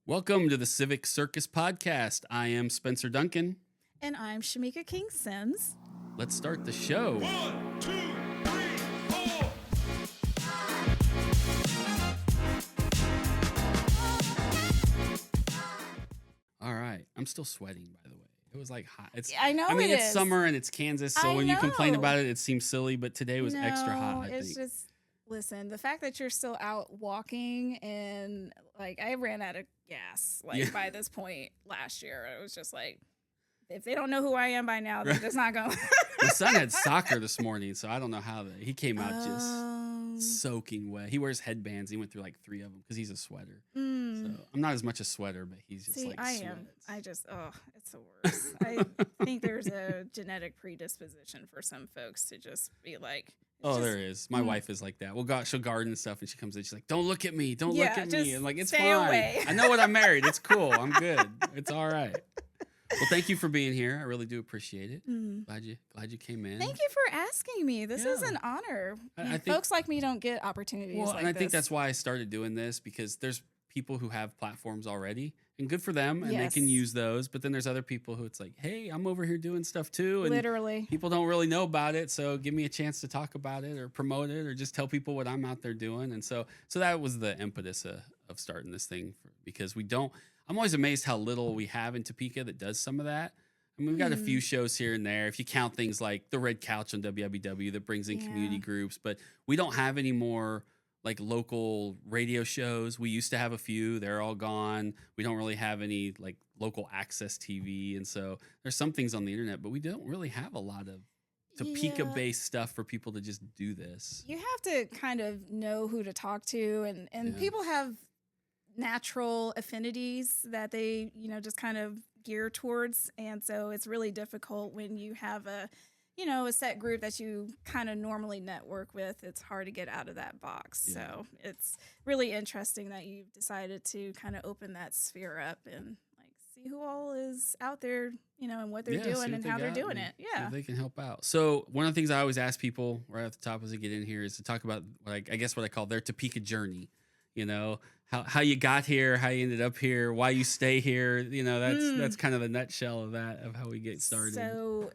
Welcome to the Civic Circus podcast. I am Spencer Duncan. And I'm Shamecha King Simms. Let's start the show. 1, 2, 3, 4. All right. I'm still sweating, by the way. It was like hot. I know it's it is. summer and it's Kansas, so when you complain about it, it seems silly, but today was extra hot, I it's think. just, listen, the fact that you're still out walking and, like, I ran out of gas, by this point last year. It was just like, if they don't know who I am by now, they're just not going. My son had soccer this morning, so I don't know how he came out just soaking wet. He wears headbands. He went through like 3 of them because he's a sweater. So I'm not as much a sweater, but he's just I sweats. am. I just, it's the worst. I think there's a genetic predisposition for some folks to just be like, there is. My wife is like that. Well, she'll garden and stuff, and she comes in. She's like, "Don't look at me. Don't look at me." And like, it's stay fine. away. I know what I'm married. It's cool. I'm good. It's all right. Well, thank you for being here. I really do appreciate it. Glad you came in. Thank you for asking me. This is an honor. I think, folks like me don't get opportunities like this. And I think that's why I started doing this, because there's people who have platforms already, and good for them, and they can use those. But then there's other people who it's like, hey, I'm over here doing stuff too. And literally, people don't really know about it, so give me a chance to talk about it or promote it or just tell people what I'm out there doing. And so that was the impetus of starting this thing, because I'm always amazed how little we have in Topeka that does some of that. I mean, we've got a few shows here and there. If you count things like the Red Couch on WIBW that brings in community groups, but we don't have any more like local radio shows. We used to have a few. They're all gone. We don't really have any like local access TV. And so there's some things on the internet, but we don't really have a lot of Topeka-based stuff for people to just do this. You have to kind of know who to talk to, and people have natural affinities that they, just kind of gear towards. And so it's really difficult when you have a set group that you kind of normally network with. It's hard to get out of that box. Yeah. So it's really interesting that you've decided to kind of open that sphere up and like see who all is out there, and what they're doing and how they're doing it. Yeah. So they can help out. So one of the things I always ask people right at the top as they get in here is to talk about what I call their Topeka journey. How you got here, how you ended up here, why you stay here. That's kind of the nutshell of that, of how we get started. So,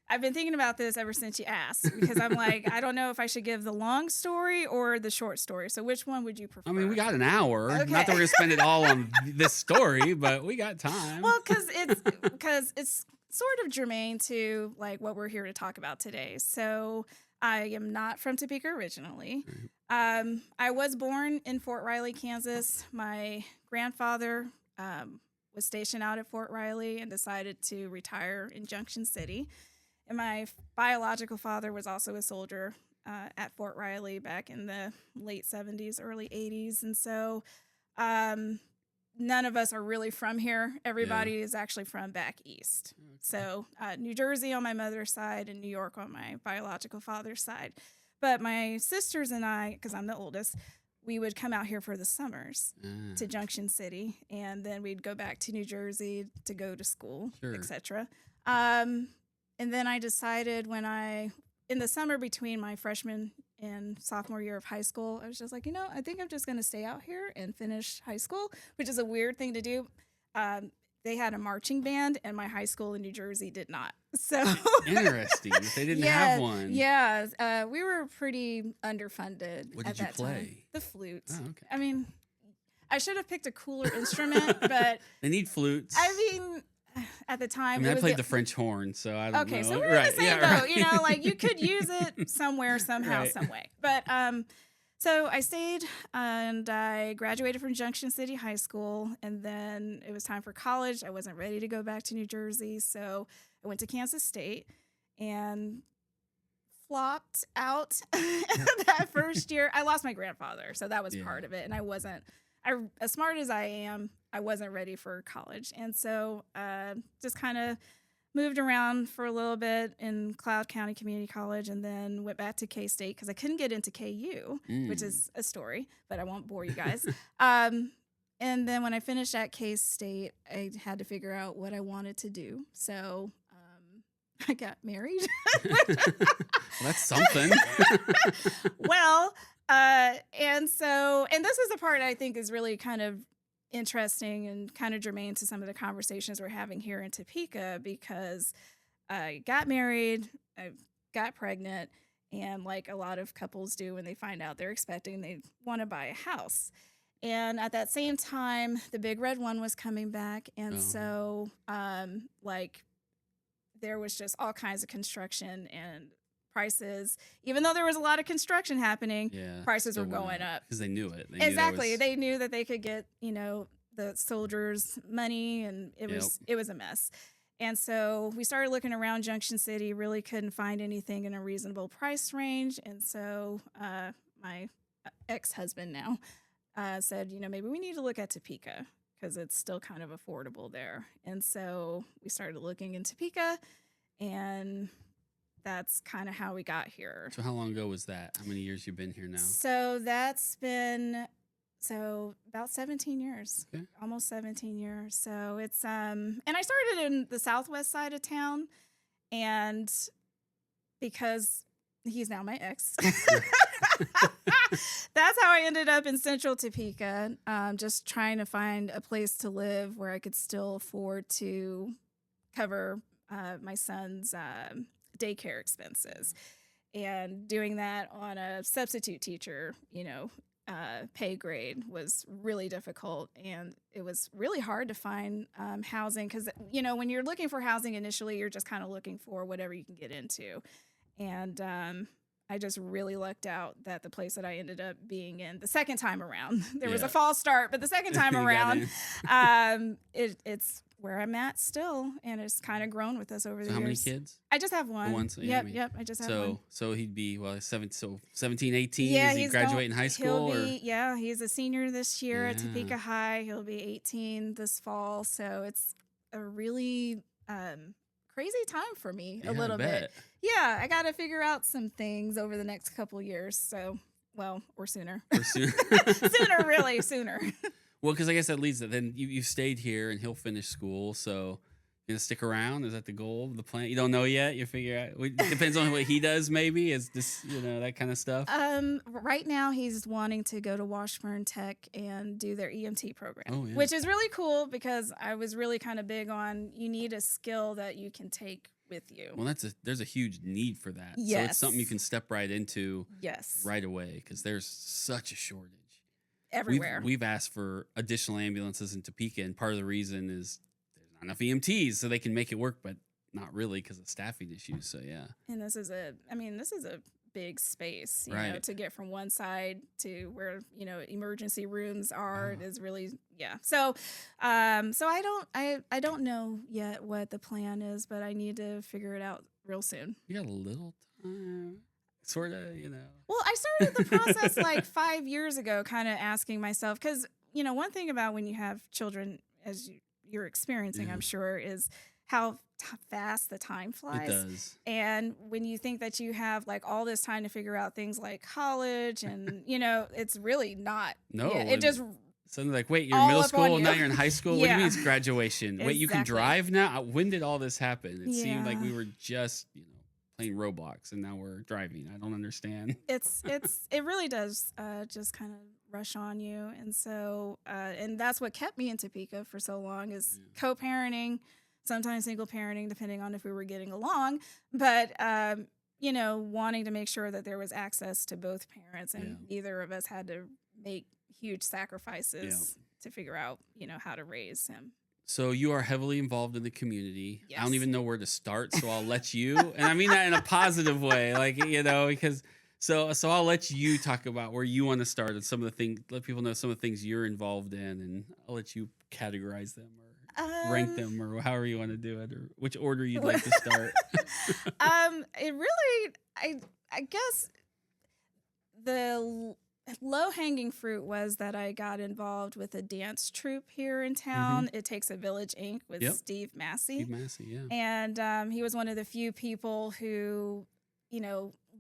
I've been thinking about this ever since you asked, because I'm like, I don't know if I should give the long story or the short story. So which one would you prefer? I mean, we got an hour. Okay. Not that we're going to spend it all on this story, but we got time. Well, because it's sort of germane to like what we're here to talk about today. So I am not from Topeka originally. Right. I was born in Fort Riley, Kansas. My grandfather was stationed out at Fort Riley and decided to retire in Junction City. And my biological father was also a soldier at Fort Riley back in the late 70s, early 80s. And so none of us are really from here. Everybody is actually from back east. Okay. So New Jersey on my mother's side and New York on my biological father's side. But my sisters and I, because I'm the oldest, we would come out here for the summers to Junction City. And then we'd go back to New Jersey to go to school, etc. And then I decided in the summer between my freshman and sophomore year of high school, I was just like, I think I'm just going to stay out here and finish high school, which is a weird thing to do. They had a marching band, and my high school in New Jersey did not. So interesting. If they didn't have one. Yeah. We were pretty underfunded. What did you play? Time. The flute. Oh, okay. I mean, I should have picked a cooler instrument, but they need flutes. I mean, at the time, I played the French horn, so I don't know. Okay, so we're in the same boat. Like you could use it somewhere, somehow, some way. But so I stayed and I graduated from Junction City High School, and then it was time for college. I wasn't ready to go back to New Jersey, so I went to Kansas State and flopped out that first year. I lost my grandfather, so that was part of it, and as smart as I am, I wasn't ready for college. And so just kind of moved around for a little bit in Cloud County Community College, and then went back to K-State because I couldn't get into KU, which is a story, but I won't bore you guys. And then when I finished at K-State, I had to figure out what I wanted to do. So I got married. Well, that's something. Well, and this is the part I think is really kind of interesting and kind of germane to some of the conversations we're having here in Topeka because I got married, I got pregnant, and like a lot of couples do when they find out they're expecting, they want to buy a house. And at that same time, the big red one was coming back. And Oh. so, like, there was just all kinds of construction and prices. Even though there was a lot of construction happening, Yeah. prices still were went going up. because they knew it. They knew Exactly. there was- They knew that they could get, the soldiers money, and it was a mess. And so we started looking around Junction City, really couldn't find anything in a reasonable price range. And so my ex-husband now said, maybe we need to look at Topeka because it's still kind of affordable there. And so we started looking in Topeka, and that's kind of how we got here. So how long ago was that? How many years you been here now? So that's been about 17 years, Okay. almost 17 years. So it's and I started in the southwest side of town, and because he's now my ex, that's how I ended up in central Topeka, just trying to find a place to live where I could still afford to cover my son's daycare expenses. And doing that on a substitute teacher, pay grade was really difficult. And it was really hard to find housing because, when you're looking for housing initially, you're just kind of looking for whatever you can get into. And I just really lucked out that the place that I ended up being in the second time around, there was a false start, but the second time You got around, it's where I'm at still, and it's kind of grown with us over the So years. how many kids? I just have one. One, so yeah, Yep, I just have one. So he'd be 17, 18. Yeah, Is he he's graduating high school? he's a senior this year at Yeah. Topeka High. He'll be 18 this fall, so it's a really crazy time for me Yeah, a little I bit. bet. Yeah, I got to figure out some things over the next couple years. So, or sooner. Or soon. Really sooner. Well, because I guess that leads to then you stayed here and he'll finish school. So you gonna stick around? Is that the goal, the plan? You don't know yet. You figure out. It depends on what he does. Maybe is this that kind of stuff. Right now he's wanting to go to Washburn Tech and do their EMT program, Oh, yeah. which is really cool because I was really kind of big on you need a skill that you can take with you. Well, there's a huge need for that. So Yes. it's something you can step right into Yes. right away because there's such a shortage. Everywhere. We've asked for additional ambulances in Topeka, and part of the reason is there's not enough EMTs, so they can make it work, but not really because of staffing issues. So yeah, And this is a big space, Right. to get from one side to where, emergency rooms are is really, yeah. So, I don't know yet what the plan is, but I need to figure it out real soon. you got a little time, sort of, Well, I started the process like 5 years ago, kind of asking myself, because, one thing about when you have children, as you're experiencing, Yeah. I'm sure, is how fast the time It flies. does. And when you think that you have like all this time to figure out things like college and, it's really not. No, Yeah, it just, Something like, wait, you're in all middle up on school, now you. you're in high school. What do you Yeah. mean it's graduation? Wait, you can Exactly. drive now? When did all this happen? It seemed like Yeah. we were just, playing Roblox, and now we're driving. I don't understand. it really does just kind of rush on you. And so, and that's what kept me in Topeka for so long is co-parenting, sometimes single parenting, depending on if we were getting along. But, wanting to make sure that there was access to both parents, and neither of us had to make huge sacrifices to figure out, how to raise him. So you are heavily involved in the community. I don't Yes. even know where to start, so I'll let you. And I mean that in a positive way, because so I'll let you talk about where you want to start and some of the things. Let people know some of the things you're involved in, and I'll let you categorize them or rank them or however you want to do it, or which order you'd like to start. It really, I guess the low-hanging fruit was that I got involved with a dance troupe here in town. It Takes a Village, Inc. with Steve Massey. Steve Massey, yeah. And he was one of the few people who,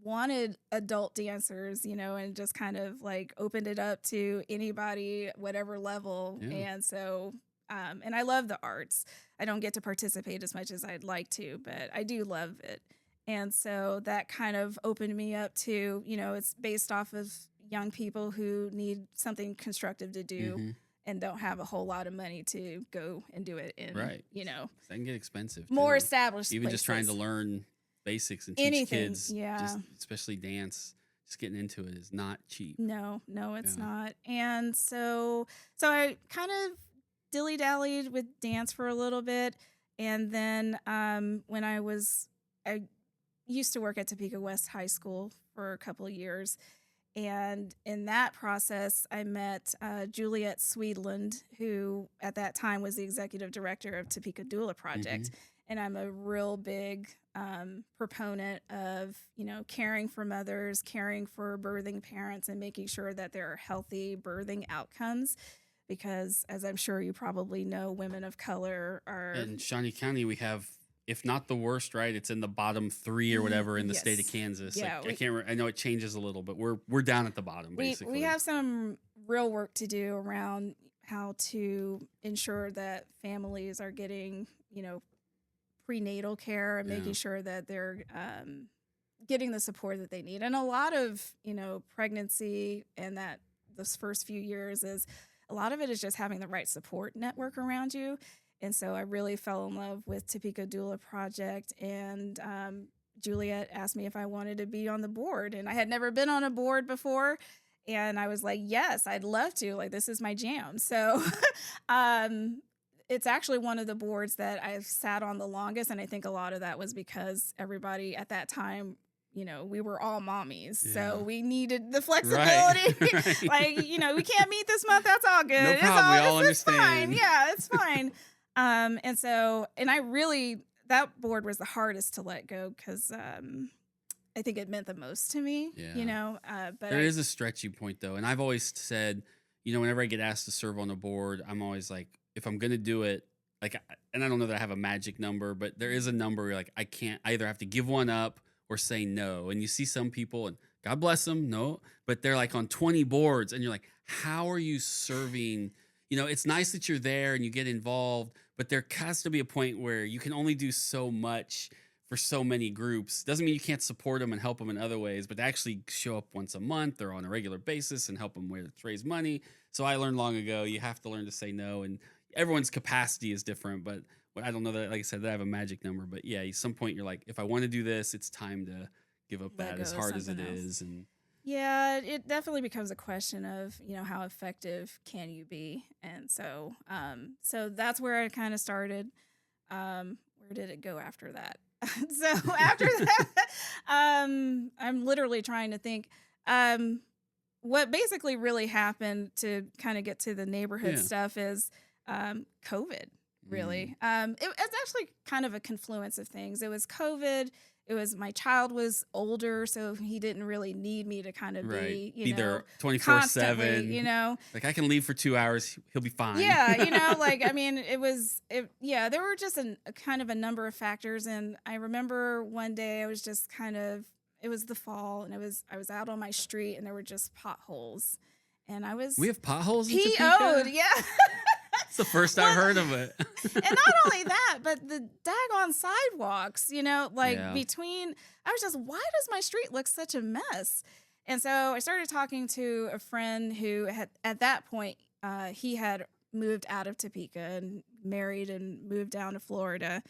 wanted adult dancers, and just kind of like opened it up to anybody, whatever level. Yeah. And so, and I love the arts. I don't get to participate as much as I'd like to, but I do love it. And so that kind of opened me up to, it's based off of young people who need something constructive to do. and don't have a whole lot of money to go and do it in, Right. you know, That can get expensive. more too. established Even just trying to places. learn basics and teach Anything, kids, yeah. just especially dance, just getting into it is not cheap. No, it's Yeah. not. And so I kind of dilly-dallied with dance for a little bit. And then when I used to work at Topeka West High School for a couple of years. And in that process, I met Juliet Swedland, who at that time was the executive director of Topeka Doula Project. And I'm a real big proponent of, you know, caring for mothers, caring for birthing parents, and making sure that there are healthy birthing outcomes. Because, as I'm sure you probably know, women of color are... In Shawnee County, we have, if not the worst, right? It's in the bottom 3 or whatever in the state of Yes. Kansas. Yeah, Like, I know it changes a little, but we're down at the bottom, basically. We have some real work to do around how to ensure that families are getting, you know, prenatal care and making sure that they're getting the support that they need. And a lot of, you know, pregnancy and that those first few years is a lot of it is just having the right support network around you. And so I really fell in love with Topeka Doula Project, and Juliet asked me if I wanted to be on the board, and I had never been on a board before. And I was like, yes, I'd love to. Like, this is my jam. So it's actually one of the boards that I've sat on the longest. And I think a lot of that was because everybody at that time, you know, we were all mommies. Yeah. So we needed the flexibility. Right. Like, you know, we can't meet this month. That's all good. No problem. We all It's fine. understand. Yeah, it's fine. And I really, that board was the hardest to let go because I think it meant the most to me, Yeah. you know. But There is a stretching point, though. And I've always said, you know, whenever I get asked to serve on a board, I'm always like, if I'm going to do it, like, and I don't know that I have a magic number, but there is a number where, like, I can't, I either have to give one up or say no. And you see some people, and God bless them, no, but they're like on 20 boards, and you're like, how are you serving? You know, it's nice that you're there and you get involved, but there has to be a point where you can only do so much for so many groups. Doesn't mean you can't support them and help them in other ways, but to actually show up once a month or on a regular basis and help them raise money. So I learned long ago, you have to learn to say no, and everyone's capacity is different, but I don't know that, like I said, that I have a magic number, but yeah, at some point you're like, if I want to do this, it's time to give up Let that, go as of hard as it something else. is. And yeah, it definitely becomes a question of, you know, how effective can you be? And so, so that's where I kind of started. Where did it go after that? So after that, I'm literally trying to think, what basically really happened to kind of get to the neighborhood Yeah. stuff is, COVID. Really, it's actually kind of a confluence of things. It was COVID. It was my child was older, so he didn't really need me to kind of be, you be know, there constantly, 24/7. you know. Like, I can leave for 2 hours, he'll be fine. Yeah, you know, like, I mean, yeah, there were just a kind of a number of factors. And I remember one day I was just it was the fall, and I was out on my street, and there were just potholes, and I was We have potholes in PO'd, Topeka? yeah. It's the first I've heard of it. And not only that, but the daggone sidewalks, you know, like Yeah. I was just, why does my street look such a mess? And so I started talking to a friend who had, at that point, he had moved out of Topeka and married and moved down to Florida.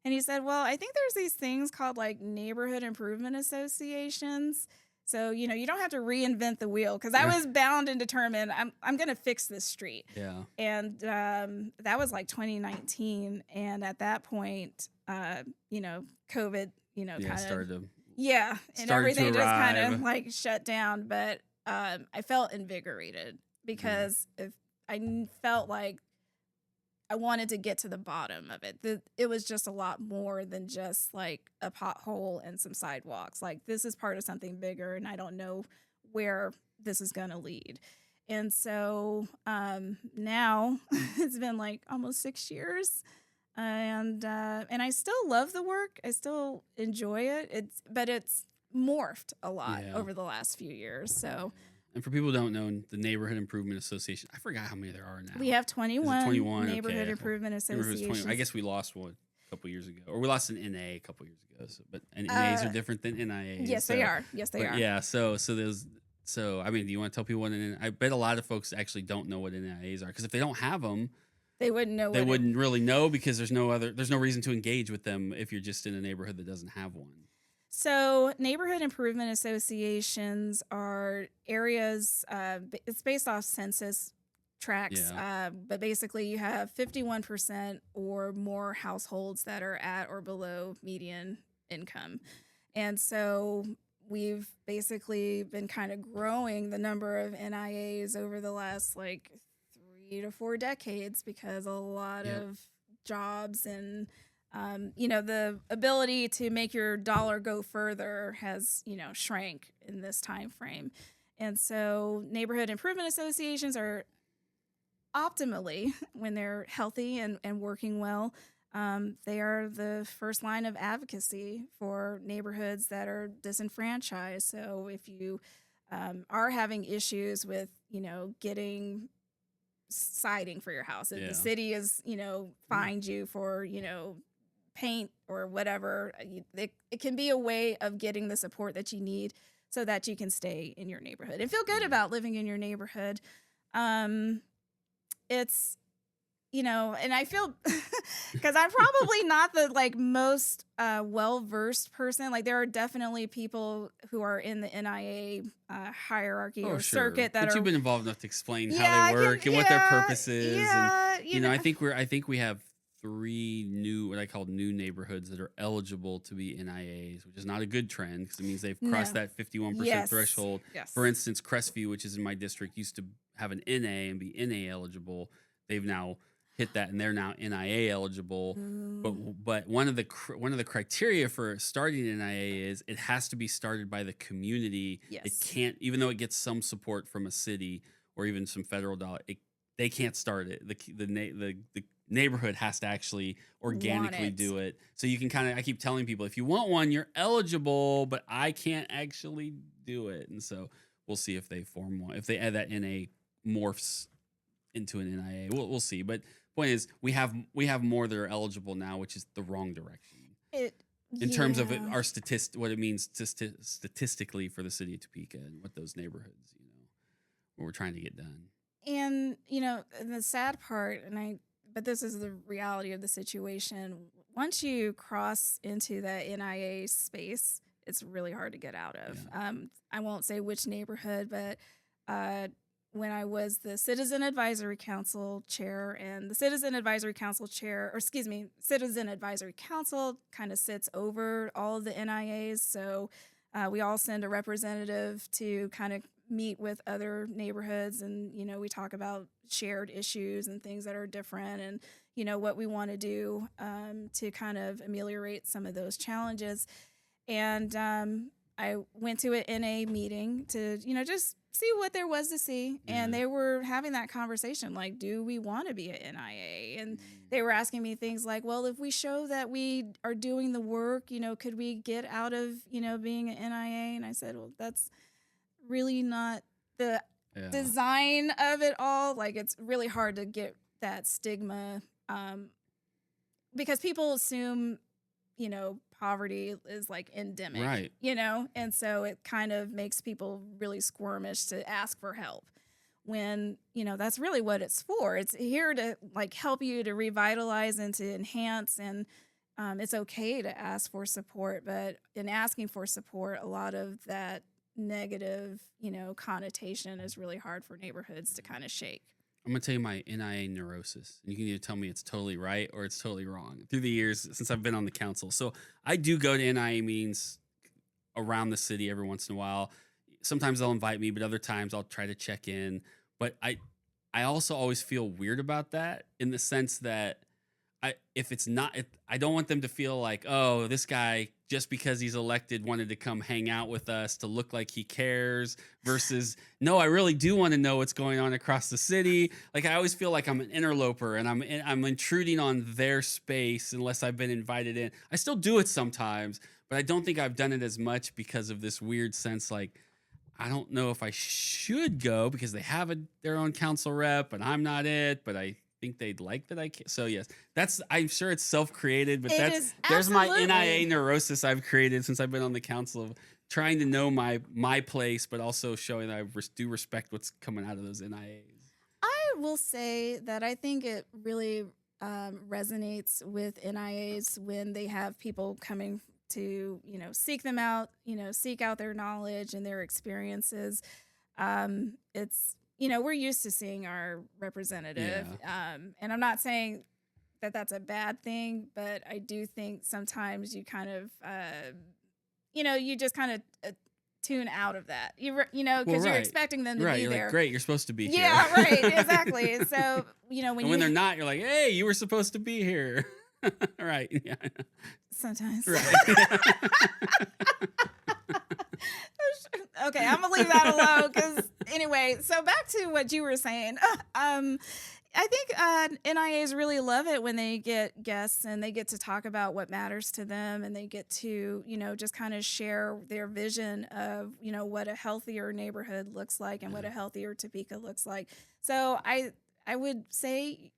And he said, well, I think there's these things called like neighborhood improvement associations. So, you know, you don't have to reinvent the wheel, because I was bound and determined I'm going to fix this street. Yeah. And that was like 2019. And at that point, you know, COVID, you know, Yeah, kind of started to and started to everything just kind of arrive. like shut down. But I felt invigorated because felt like I wanted to get to the bottom of it. It was just a lot more than just like a pothole and some sidewalks. Like, this is part of something bigger, and I don't know where this is going to lead. And so now it's been like almost 6 years, and I still love the work. I still enjoy it. But it's morphed a lot Yeah. over the last few years. So And for people who don't know, the Neighborhood Improvement Association, I forgot how many there are now. we have 21, 21? neighborhood Okay. improvement Neighborhood's 20. associations. I guess we lost one a couple years ago, or we lost an NA a couple years ago. So, but NAs are different than NIAs. Yes, they are. Yes, they but are. yeah, so there's So, I mean, do you want to tell people what I bet a lot of folks actually don't know what NIAs are, because if they don't have them, They wouldn't know they what wouldn't really know, because there's no reason to engage with them if you're just in a neighborhood that doesn't have one. So, neighborhood improvement associations are areas, it's based off census tracts, Yeah. but basically, you have 51% or more households that are at or below median income. And so, we've basically been kind of growing the number of NIAs over the last like 3 to 4 decades because a lot Yep. of jobs and the ability to make your dollar go further has, shrank in this time frame. And so neighborhood improvement associations are optimally, when they're healthy and working well, they are the first line of advocacy for neighborhoods that are disenfranchised. So if you are having issues with, getting siding for your house, if the Yeah. city is, fined you for, paint or whatever, it can be a way of getting the support that you need so that you can stay in your neighborhood and feel good Yeah. about living in your neighborhood. It's, and I feel because I'm probably not the like most well-versed person. Like there are definitely people who are in the NIA hierarchy or circuit that But are. you've been involved enough to explain Yeah, how I they can, work and what their yeah, purpose is. yeah, And I think we have 3 new, what I call new neighborhoods, that are eligible to be NIAs, which is not a good trend, because it means they've crossed No. that 51% Yes, threshold. yes. For instance, Crestview, which is in my district, used to have an NA and be NA eligible. They've now hit that, and they're now NIA eligible. Ooh. But one of the criteria for starting an NIA is it has to be started by the community. It Yes. can't, even though it gets some support from a city or even some federal dollar, they can't start it. The neighborhood has to actually organically it. do it. So you can I keep telling people, if you want one, you're eligible, but I can't actually do it. And so we'll see if they form one, if they add that NA morphs into an NIA. We'll see. But point is, we have more that are eligible now, which is the wrong direction in terms of Yeah. our what it means statistically for the city of Topeka and what those neighborhoods, what we're trying to get done. And the sad part, but this is the reality of the situation. Once you cross into that NIA space, it's really hard to get out of. Yeah. I won't say which neighborhood, but when I was the Citizen Advisory Council chair, and the Citizen Advisory Council Citizen Advisory Council kind of sits over all of the NIAs. So we all send a representative to kind of meet with other neighborhoods, and we talk about shared issues and things that are different, and what we want to do to kind of ameliorate some of those challenges. And I went to an NA meeting to just see what there was to see, and Yeah. they were having that conversation like, do we want to be a NIA? And they were asking me things like, well, if we show that we are doing the work, could we get out of being an NIA? And I said, well, that's really not the Yeah. design of it all. Like, it's really hard to get that stigma because people assume poverty is like endemic, Right. and so it kind of makes people really squirmish to ask for help when that's really what it's for. It's here to like help you to revitalize and to enhance, and it's okay to ask for support, but in asking for support, a lot of that negative connotation is really hard for neighborhoods to kind of shake. I'm going to tell you my NIA neurosis, and you can either tell me it's totally right or it's totally wrong through the years since I've been on the council. So I do go to NIA meetings around the city every once in a while. Sometimes they'll invite me, but other times I'll try to check in. But I also always feel weird about that, in the sense that I don't want them to feel like, oh, this guy, just because he's elected, wanted to come hang out with us to look like he cares, versus, no, I really do want to know what's going on across the city. Like, I always feel like I'm an interloper, and I'm intruding on their space unless I've been invited in. I still do it sometimes, but I don't think I've done it as much because of this weird sense, like, I don't know if I should go because they have their own council rep and I'm not it, but I think they'd like that I can. So yes, I'm sure it's self-created, but It is there's my absolutely. NIA neurosis I've created since I've been on the council, of trying to know my place, but also showing that I do respect what's coming out of those NIAs. I will say that I think it really resonates with NIAs when they have people coming to, seek them out, seek out their knowledge and their experiences. It's, we're used to seeing our representative. And I'm not saying that that's a bad thing, but I do think sometimes you kind of, you just kind of tune out of that, because you're expecting them to be you're there. like, great, you're supposed to be here. Yeah, right, exactly. So, when they're not, you're like, hey, you were supposed to be here. Right. Yeah. Sometimes. Right. Okay, I'm gonna leave that alone because anyway. So back to what you were saying. I think NIAs really love it when they get guests and they get to talk about what matters to them, and they get to just kind of share their vision of what a healthier neighborhood looks like and what a healthier Topeka looks like. So I would say,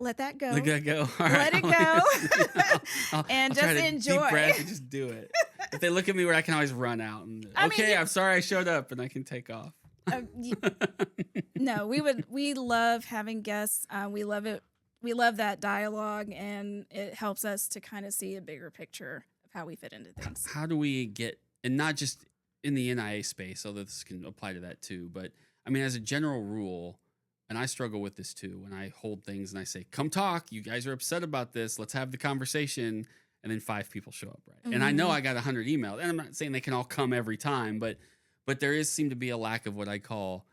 let that go. Let that go. All Let right. it go. And I'll try just to enjoy. Deep breath and just do it. If they look at me, where I can always run out and I'm sorry I showed up, and I can take off. No, we love having guests. We love it. We love that dialogue, and it helps us to kind of see a bigger picture of how we fit into things. How do we get, and not just in the NIA space, although this can apply to that too, but I mean, as a general rule, and I struggle with this too, when I hold things and I say, come talk, you guys are upset about this, let's have the conversation, and then 5 people show up, right? Mm-hmm. And I know I got 100 emails, and I'm not saying they can all come every time, but there seem to be a lack of what I call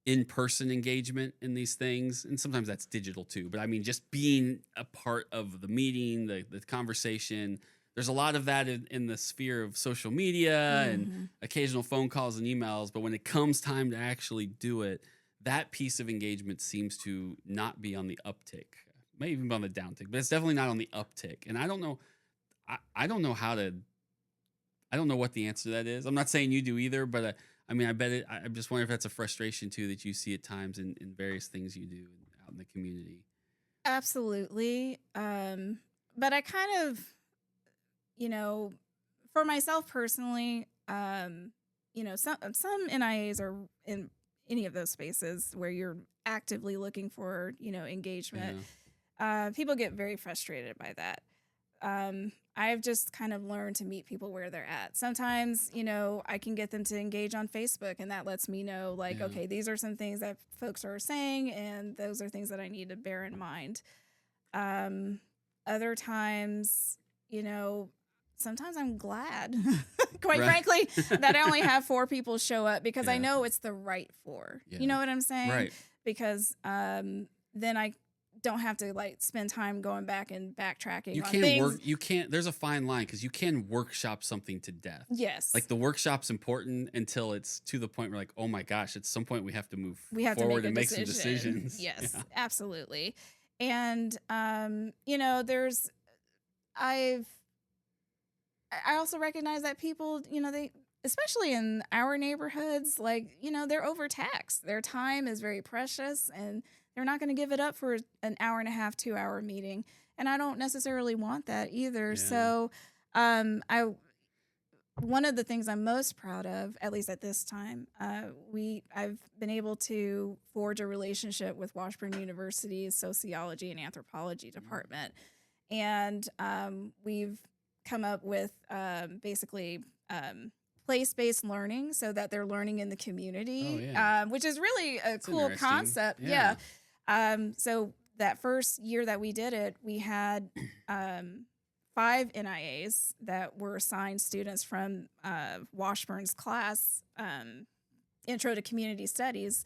in-person engagement in these things, and sometimes that's digital too, but I mean, just being a part of the meeting, the conversation. There's a lot of that in the sphere of social media and occasional phone calls and emails, but when it comes time to actually do it, that piece of engagement seems to not be on the uptick. Maybe even be on the downtick, but it's definitely not on the uptick. And I don't know, I don't know I don't know what the answer to that is. I'm not saying you do either, but I mean, I bet I'm just wondering if that's a frustration too that you see at times in various things you do out in the community. Absolutely. But I kind of, for myself personally, some NIAs are in any of those spaces where you're actively looking for, engagement. Yeah. People get very frustrated by that. I've just kind of learned to meet people where they're at. Sometimes, I can get them to engage on Facebook, and that lets me know, okay, these are some things that folks are saying, and those are things that I need to bear in mind. Other times, sometimes I'm glad, quite frankly, that I only have 4 people show up because I know it's the right 4. Yeah. You know what I'm saying? Right. Because then I don't have to spend time going back and backtracking. You can't. There's a fine line because you can workshop something to death. Yes. Like the workshop's important until it's to the point where oh my gosh, at some point we have to move we have forward to and make some decisions. Yes, absolutely. And I also recognize that people, they, especially in our neighborhoods, they're overtaxed. Their time is very precious, and they're not going to give it up for an hour and a half, 2-hour meeting. And I don't necessarily want that either. Yeah. So one of the things I'm most proud of, at least at this time, I've been able to forge a relationship with Washburn University's sociology and anthropology department. And we've come up with basically place-based learning so that they're learning in the community, which is really a cool concept. Yeah. So that first year that we did it, we had 5 NIAs that were assigned students from Washburn's class, Intro to Community Studies.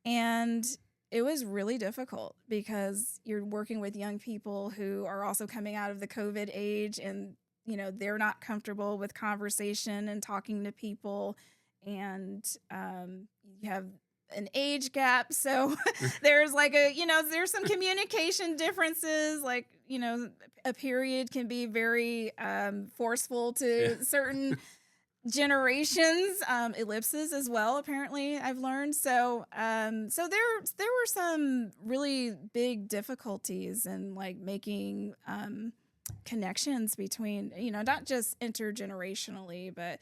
And it was really difficult because you're working with young people who are also coming out of the COVID age, and they're not comfortable with conversation and talking to people, and you have an age gap, so there's there's some communication differences. A period can be very forceful to certain generations, ellipses as well, apparently, I've learned. So there were some really big difficulties in making connections between, not just intergenerationally, but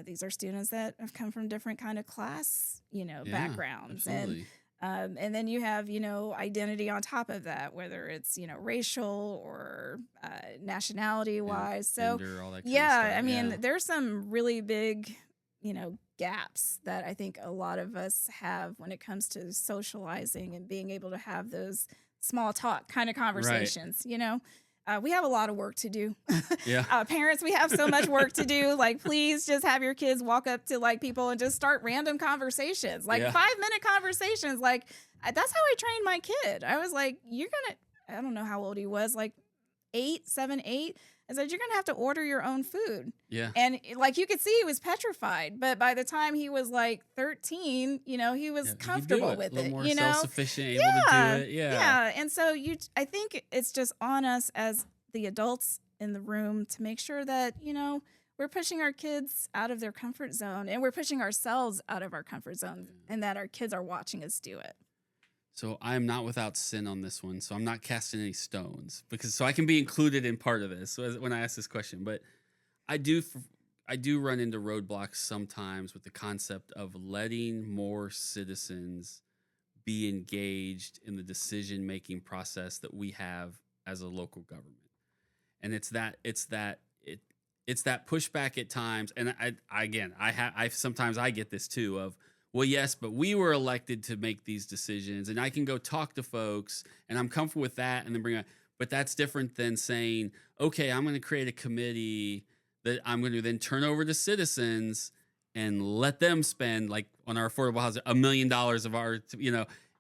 these are students that have come from different kind of class, Yeah, backgrounds. absolutely. And then you have, identity on top of that, whether it's, racial or nationality Yeah, wise. So, gender, all that kind of yeah, stuff. I mean, Yeah. there's some really big, gaps that I think a lot of us have when it comes to socializing and being able to have those small talk kind of Right. conversations. We have a lot of work to do. Yeah. Parents, we have so much work to do. Like, please just have your kids walk up to like people and just start random conversations, like Yeah. 5-minute conversations. Like, that's how I trained my kid. I was like, I don't know how old he was, like 8, 7, 8. I said, you're going to have to order your own food. Yeah. And like you could see, he was petrified. But by the time he was like 13, he was Yeah, he could do comfortable it. with A little it. more self-sufficient, able to do it. Yeah. Yeah. And so I think it's just on us as the adults in the room to make sure that, we're pushing our kids out of their comfort zone and we're pushing ourselves out of our comfort zone and that our kids are watching us do it. So I am not without sin on this one. So I'm not casting any stones so I can be included in part of this. So when I ask this question, but I do run into roadblocks sometimes with the concept of letting more citizens be engaged in the decision-making process that we have as a local government. And it's that pushback at times. And I sometimes I get this too of, well, yes, but we were elected to make these decisions and I can go talk to folks and I'm comfortable with that and then but that's different than saying, okay, I'm going to create a committee that I'm going to then turn over to citizens and let them spend, like on our affordable housing, $1 million of our,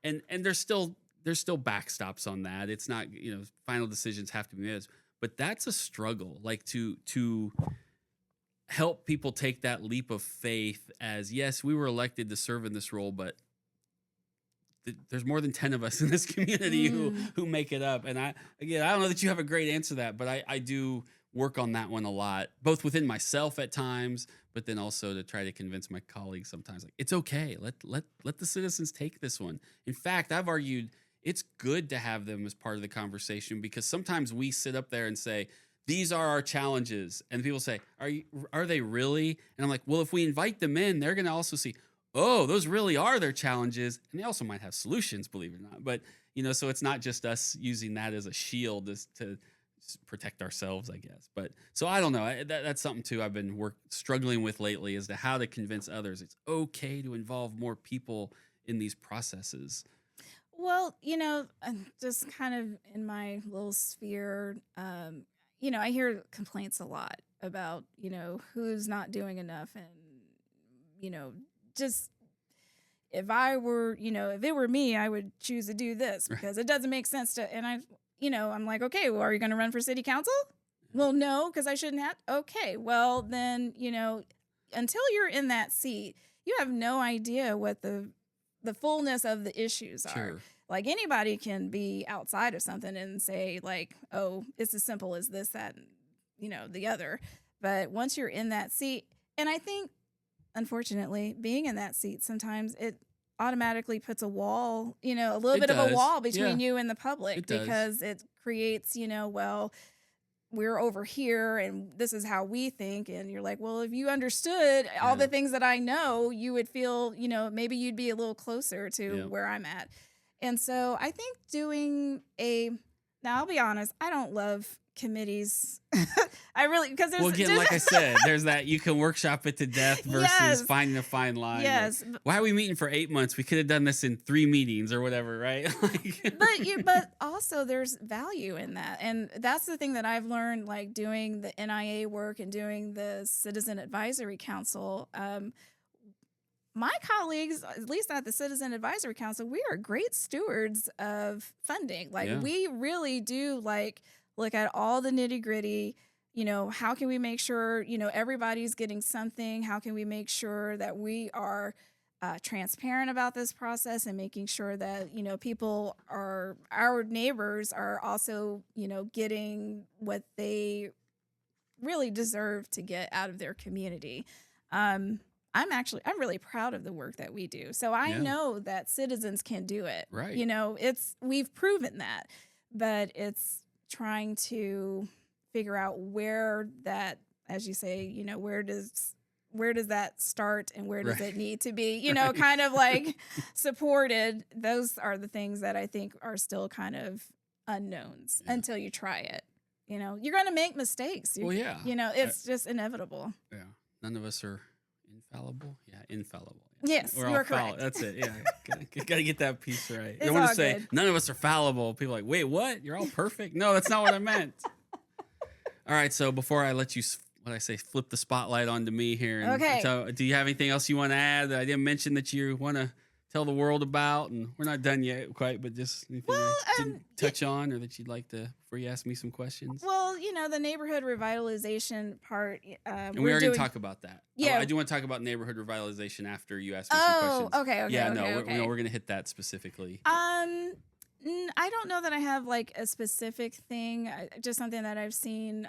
and there's still backstops on that. It's not, final decisions have to be made, but that's a struggle, like to help people take that leap of faith as, yes, we were elected to serve in this role, but there's more than 10 of us in this community who make it up. And I don't know that you have a great answer to that, but I do work on that one a lot, both within myself at times, but then also to try to convince my colleagues sometimes, like, it's okay. Let the citizens take this one. In fact, I've argued it's good to have them as part of the conversation because sometimes we sit up there and say, these are our challenges. And people say, are they really? And I'm like, well, if we invite them in, they're going to also see, oh, those really are their challenges. And they also might have solutions, believe it or not. But, so it's not just us using that as a shield to protect ourselves, I guess. But so I don't know. That's something too I've been struggling with lately as to how to convince others it's okay to involve more people in these processes. Well, just kind of in my little sphere, I hear complaints a lot about, who's not doing enough. And, just if it were me, I would choose to do this because it doesn't make sense to. And I'm like, okay, well, are you going to run for city council? Well, no, because I shouldn't have. Okay, well, then, until you're in that seat, you have no idea what the fullness of the issues are. Sure. Like anybody can be outside of something and say like, oh, it's as simple as this, that, and, the other. But once you're in that seat, and I think, unfortunately, being in that seat, sometimes it automatically puts a wall, a little bit of a wall between you and the public because it creates, well, we're over here and this is how we think. And you're like, well, if you understood all the things that I know, you would feel, maybe you'd be a little closer to where I'm at. And so I think now I'll be honest, I don't love committees. I really, because there's again, like I said, there's that you can workshop it to death versus finding a fine line. Yes. Like, why are we meeting for 8 months? We could have done this in 3 meetings or whatever, right? But also there's value in that. And that's the thing that I've learned, like doing the NIA work and doing the Citizen Advisory Council. My colleagues, at least at the Citizen Advisory Council, we are great stewards of funding. Like we really do look at all the nitty gritty, how can we make sure, everybody's getting something? How can we make sure that we are transparent about this process and making sure that, our neighbors are also, getting what they really deserve to get out of their community. I'm really proud of the work that we do. So I know that citizens can do it. Right. We've proven that, but it's trying to figure out where that, as you say, where does where does that start and where does Right. it need to be, you know, kind of like supported. Those are the things that I think are still kind of unknowns Yeah. until you try it. You know, you're going to make mistakes. Well, yeah. You know, it's just inevitable. Yeah. None of us are infallible. Yeah, infallible. Yes, We're you all are correct. That's it. Yeah. Gotta get that piece right. It's You want all to say good. none of us are fallible. People are like, wait, what? You're all perfect? No, that's not what I meant. All right. So before I let you, flip the spotlight onto me here. And Okay. So, do you have anything else you want to add that I didn't mention that you want to tell the world about? And we're not done yet quite, but just anything Well, I didn't touch on or that you'd like to, before you ask me some questions? Well, you know, the neighborhood revitalization part. And we are going to talk about that. Yeah. I do want to talk about neighborhood revitalization after you ask me some Oh, questions. okay. Yeah, okay. we're going to hit that specifically. I don't know that I have like a specific thing, just something that I've seen,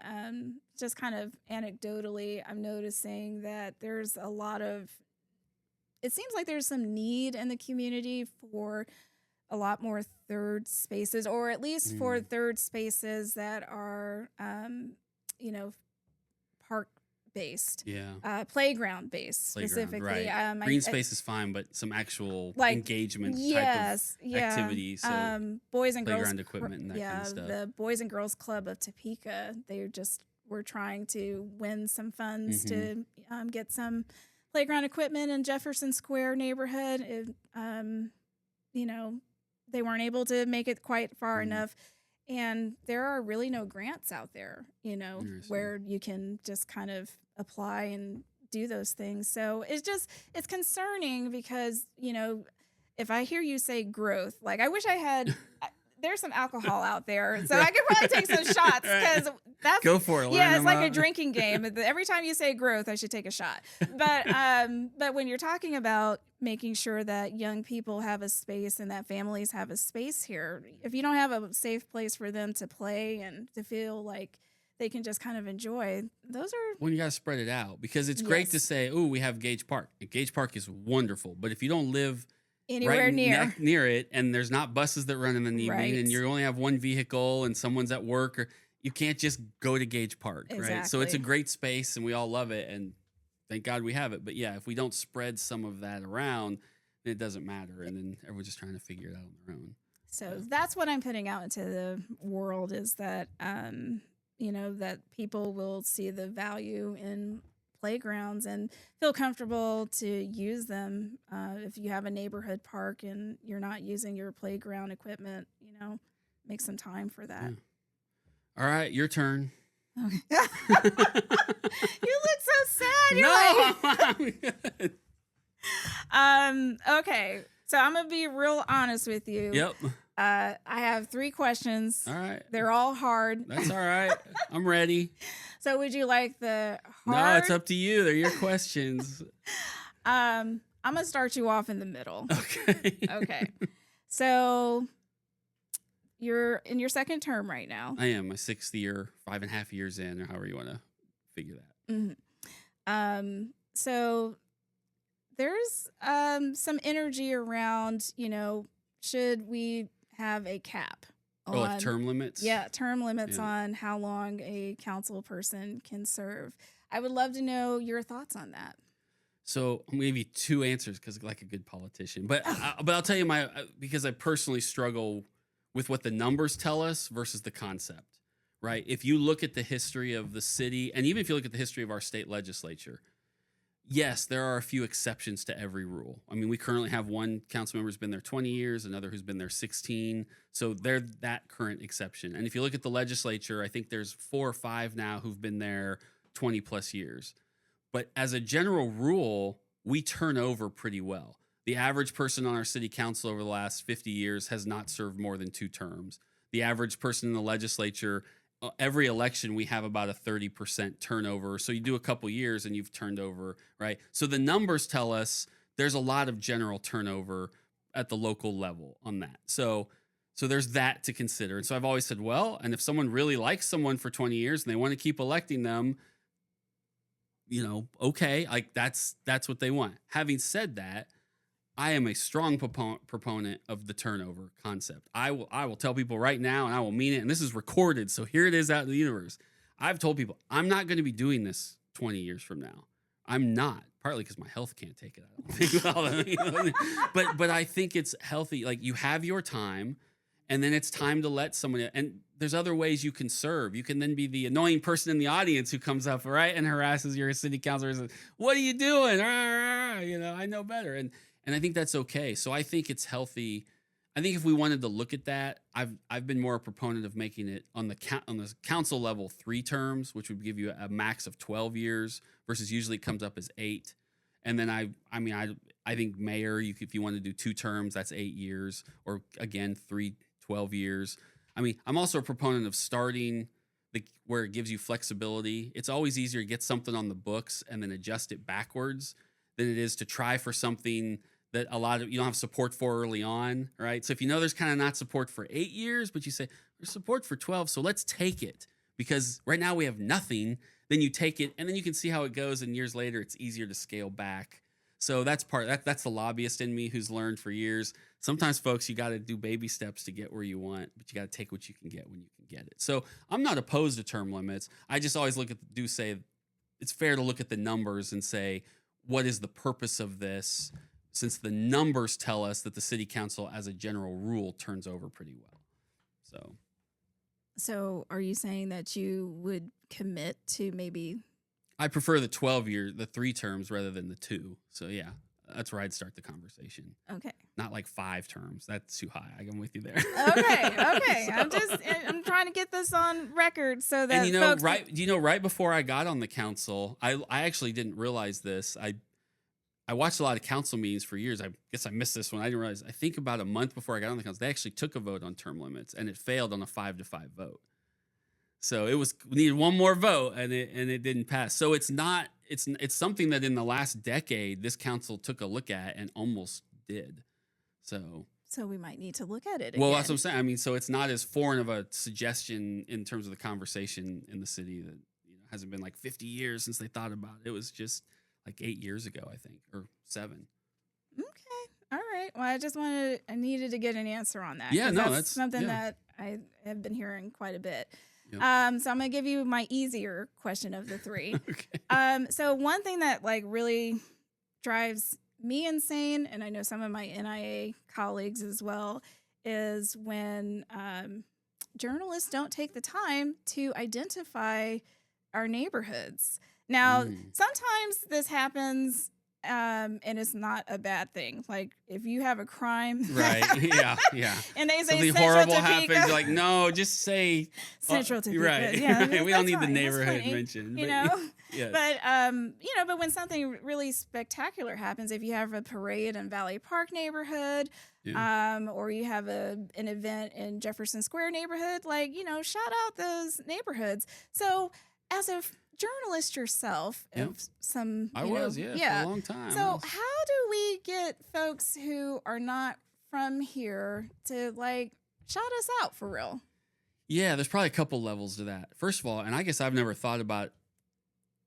just kind of anecdotally. I'm noticing that there's a lot of, it seems like there's some need in the community for a lot more third spaces, or at least for third spaces that are, you know, park based, playground based specifically. Right. Green space is fine, but some actual like, engagement yes, type of activities. So boys and girls playground equipment and that kind of stuff. The Boys and Girls Club of Topeka, they just were trying to win some funds to get some playground equipment in Jefferson Square neighborhood. You know, they weren't able to make it quite far enough. And there are really no grants out there, you know, where you can just kind of apply and do those things. So it's concerning because, you know, if I hear you say growth, like I wish I had, there's some alcohol out there, so I could probably take some shots because that's go for it. Yeah, it's like a drinking game. Every time you say growth, I should take a shot. But when you're talking about making sure that young people have a space and that families have a space here, if you don't have a safe place for them to play and to feel like they can just kind of enjoy, those are when you got to spread it out, because it's great to say, oh, we have Gage Park. And Gage Park is wonderful, but if you don't live anywhere near it, and there's not buses that run in the evening, and you only have one vehicle, and someone's at work, or you can't just go to Gage Park, right? So it's a great space, and we all love it, and thank God we have it. But yeah, if we don't spread some of that around, then it doesn't matter, and then everyone's just trying to figure it out on their own. So that's what I'm putting out into the world, is that you know, that people will see the value in playgrounds and feel comfortable to use them. If you have a neighborhood park and you're not using your playground equipment, you know, make some time for that. Yeah. All right, your turn. Okay. You look so sad. You're I'm good. Okay. So I'm gonna be real honest with you. Yep. I have 3 questions. All right. They're all hard. That's all right. I'm ready. So would you like the hard? No, it's up to you. They're your questions. I'm gonna start you off in the middle. Okay. Okay. So you're in your second term right now. I am my 6th year, 5.5 years in, or however you want to figure that. Mm-hmm. So there's some energy around, you know, should we have a cap? Like term limits? Yeah, term limits on how long a council person can serve. I would love to know your thoughts on that. So I'm gonna give you 2 answers because, like a good politician, but I'll tell you because I personally struggle with what the numbers tell us versus the concept. Right? If you look at the history of the city, and even if you look at the history of our state legislature, yes, there are a few exceptions to every rule. I mean, we currently have one council member who's been there 20 years, another who's been there 16. So they're that current exception. And if you look at the legislature, I think there's 4 or 5 now who've been there 20 plus years. But as a general rule, we turn over pretty well. The average person on our city council over the last 50 years has not served more than 2 terms. The average person in the legislature, every election, we have about a 30% turnover. So you do a couple years and you've turned over, right? So the numbers tell us there's a lot of general turnover at the local level on that. So there's that to consider. And so I've always said, well, and if someone really likes someone for 20 years and they want to keep electing them, you know, okay, like that's what they want. Having said that, I am a strong proponent of the turnover concept. I will tell people right now, and I will mean it, and this is recorded, so here it is out in the universe. I've told people, I'm not going to be doing this 20 years from now. I'm not, partly because my health can't take it. I don't think. But I think it's healthy. Like, you have your time, and then it's time to let someone. And there's other ways you can serve. You can then be the annoying person in the audience who comes up, right, and harasses your city councilor and says, "What are you doing? I know better." And I think that's okay. So I think it's healthy. I think if we wanted to look at that, I've been more a proponent of making it on the council level 3 terms, which would give you a max of 12 years versus usually it comes up as 8. And then I think mayor, if you want to do 2 terms, that's 8 years, or again 12 years. I mean, I'm also a proponent of starting where it gives you flexibility. It's always easier to get something on the books and then adjust it backwards than it is to try for something that you don't have support for early on, right? So if you know there's kind of not support for 8 years, but you say there's support for 12, so let's take it because right now we have nothing. Then you take it, and then you can see how it goes. And years later, it's easier to scale back. So that's that's the lobbyist in me who's learned for years. Sometimes, folks, you got to do baby steps to get where you want, but you got to take what you can get when you can get it. So I'm not opposed to term limits. I just always say it's fair to look at the numbers and say, what is the purpose of this? Since the numbers tell us that the city council, as a general rule, turns over pretty well. So are you saying that you would commit to maybe? I prefer the the 3 terms rather than the 2. So yeah, that's where I'd start the conversation. Okay. Not like 5 terms. That's too high. I'm with you there. Okay. I'm trying to get this on record so that folks right before I got on the council, I actually didn't realize this. I watched a lot of council meetings for years. I guess I missed this one. I didn't realize. I think about a month before I got on the council, they actually took a vote on term limits, and it failed on a 5-5 vote. So we needed one more vote, and it didn't pass. So it's something that in the last decade this council took a look at and almost did. So we might need to look at it well, again. that's what I'm saying. I mean, so it's not as foreign of a suggestion in terms of the conversation in the city that hasn't been like 50 years since they thought about it. It was just like 8 years ago, I think, or 7. Okay. All right. Well, I needed to get an answer on that. Yeah, no, that's something that I have been hearing quite a bit. Yep. So I'm going to give you my easier question of the 3. Okay. So one thing that really drives me insane, and I know some of my NIA colleagues as well, is when journalists don't take the time to identify our neighborhoods. Now, sometimes this happens, and it's not a bad thing. Like, if you have a crime, right? Yeah. And they say something Central horrible Topeka. happens, like, no, just say Central Topeka. right? Yeah, Right. We don't need the fine. neighborhood mentioned, Yeah. Yes. But when something really spectacular happens, if you have a parade in Valley Park neighborhood, or you have an event in Jefferson Square neighborhood, shout out those neighborhoods. So, as a journalist yourself, Yep. for a long time. So how do we get folks who are not from here to shout us out for real? Yeah, there's probably a couple levels to that. First of all, and I guess I've never thought about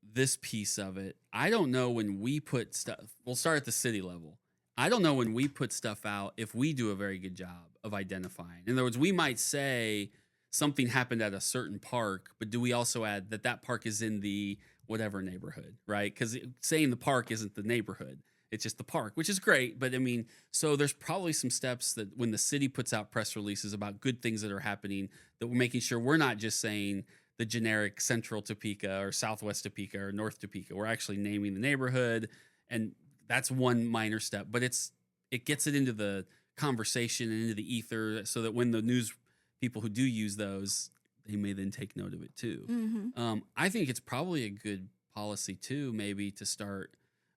this piece of it. I don't know when we put stuff. We'll start at the city level. I don't know when we put stuff out if we do a very good job of identifying. In other words, we might say something happened at a certain park, but do we also add that park is in the whatever neighborhood, right? Because saying the park isn't the neighborhood. It's just the park, which is great. But I mean, so there's probably some steps that when the city puts out press releases about good things that are happening, that we're making sure we're not just saying the generic Central Topeka or Southwest Topeka or North Topeka. We're actually naming the neighborhood. And that's one minor step, but it gets it into the conversation and into the ether so that when the news people who do use those, they may then take note of it too. Mm-hmm. I think it's probably a good policy too, maybe to start.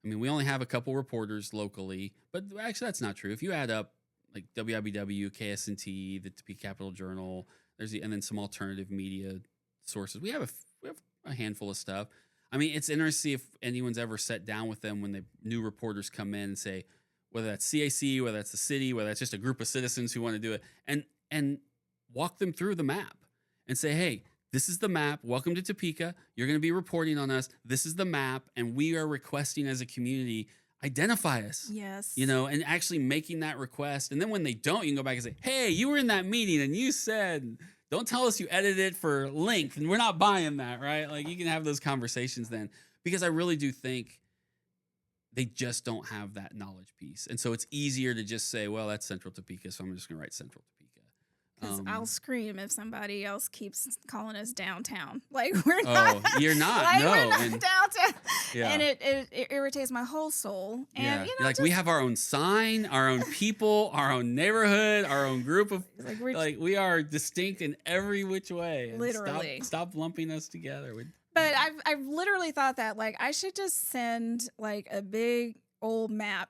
I mean, we only have a couple reporters locally, but actually that's not true. If you add up like WIBW, KSNT, the Topeka Capital Journal, and then some alternative media sources, we have a handful of stuff. I mean, it's interesting if anyone's ever sat down with them when the new reporters come in and say, whether that's CAC, whether that's the city, whether that's just a group of citizens who want to do it, and walk them through the map and say, hey, this is the map. Welcome to Topeka. You're going to be reporting on us. This is the map. And we are requesting as a community, identify us. Yes. And actually making that request. And then when they don't, you can go back and say, hey, you were in that meeting and you said, don't tell us you edited it for length. And we're not buying that, right? Like you can have those conversations then. Because I really do think they just don't have that knowledge piece. And so it's easier to just say, well, that's Central Topeka, so I'm just going to write Central Topeka. Because I'll scream if somebody else keeps calling us downtown. Like we're Oh, not. you're not. Like No. we're not And downtown. yeah. And it irritates my whole soul. And yeah. you know, You're like, we have our own sign, our own people, our own neighborhood, our own group of like we're like we are distinct in every which way. And Literally. Stop lumping us together. But I've literally thought that like I should just send like a big old map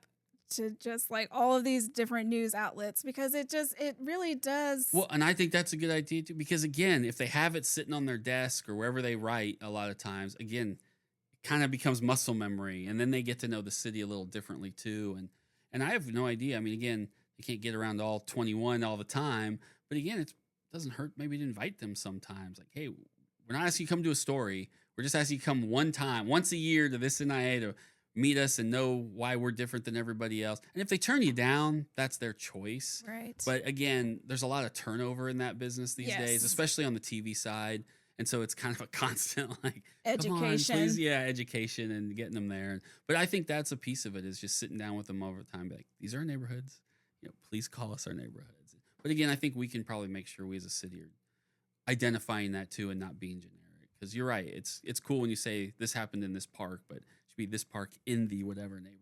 to just like all of these different news outlets because it really does. Well, and I think that's a good idea too, because again, if they have it sitting on their desk or wherever they write, a lot of times, again, it kind of becomes muscle memory, and then they get to know the city a little differently too. And I have no idea. I mean, again, you can't get around all 21 all the time, but again, it doesn't hurt maybe to invite them sometimes. Like, hey, we're not asking you to come to a story. We're just asking you to come once a year to this NIA to meet us and know why we're different than everybody else. And if they turn you down, that's their choice. Right. But again, there's a lot of turnover in that business these days, Yes. especially on the TV side. And so it's kind of a constant like Education. Come on, please. Yeah, education and getting them there. But I think that's a piece of it is just sitting down with them over time, be like, these are our neighborhoods. Please call us our neighborhoods. But again, I think we can probably make sure we as a city are identifying that too and not being generic. Because you're right. It's cool when you say this happened in this park, but it should be this park in the whatever neighborhood.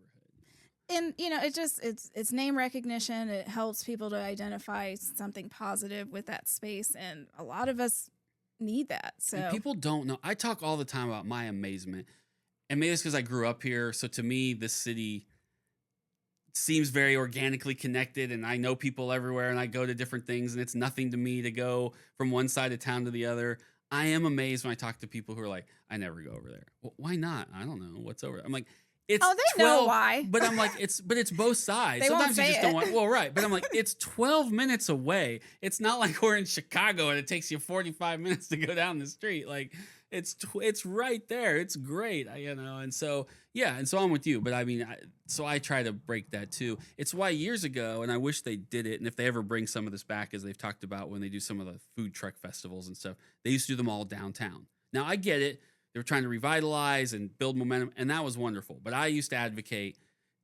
And it's name recognition. It helps people to identify something positive with that space, and a lot of us need that. So And people don't know. I talk all the time about my amazement, and maybe it's because I grew up here. So to me, this city seems very organically connected, and I know people everywhere, and I go to different things, and it's nothing to me to go from one side of town to the other. I am amazed when I talk to people who are like, I never go over there. Well, why not? I don't know what's over there. I'm like, it's they know why. But I'm like, it's both sides. They won't Sometimes you say just it. don't want. Well, right. But I'm like, it's 12 minutes away. It's not like we're in Chicago and it takes you 45 minutes to go down the street. Like it's right there. It's great. And so yeah. And so I'm with you. But I mean, so I try to break that too. It's why years ago, and I wish they did it. And if they ever bring some of this back, as they've talked about when they do some of the food truck festivals and stuff, they used to do them all downtown. Now I get it. They were trying to revitalize and build momentum, and that was wonderful. But I used to advocate,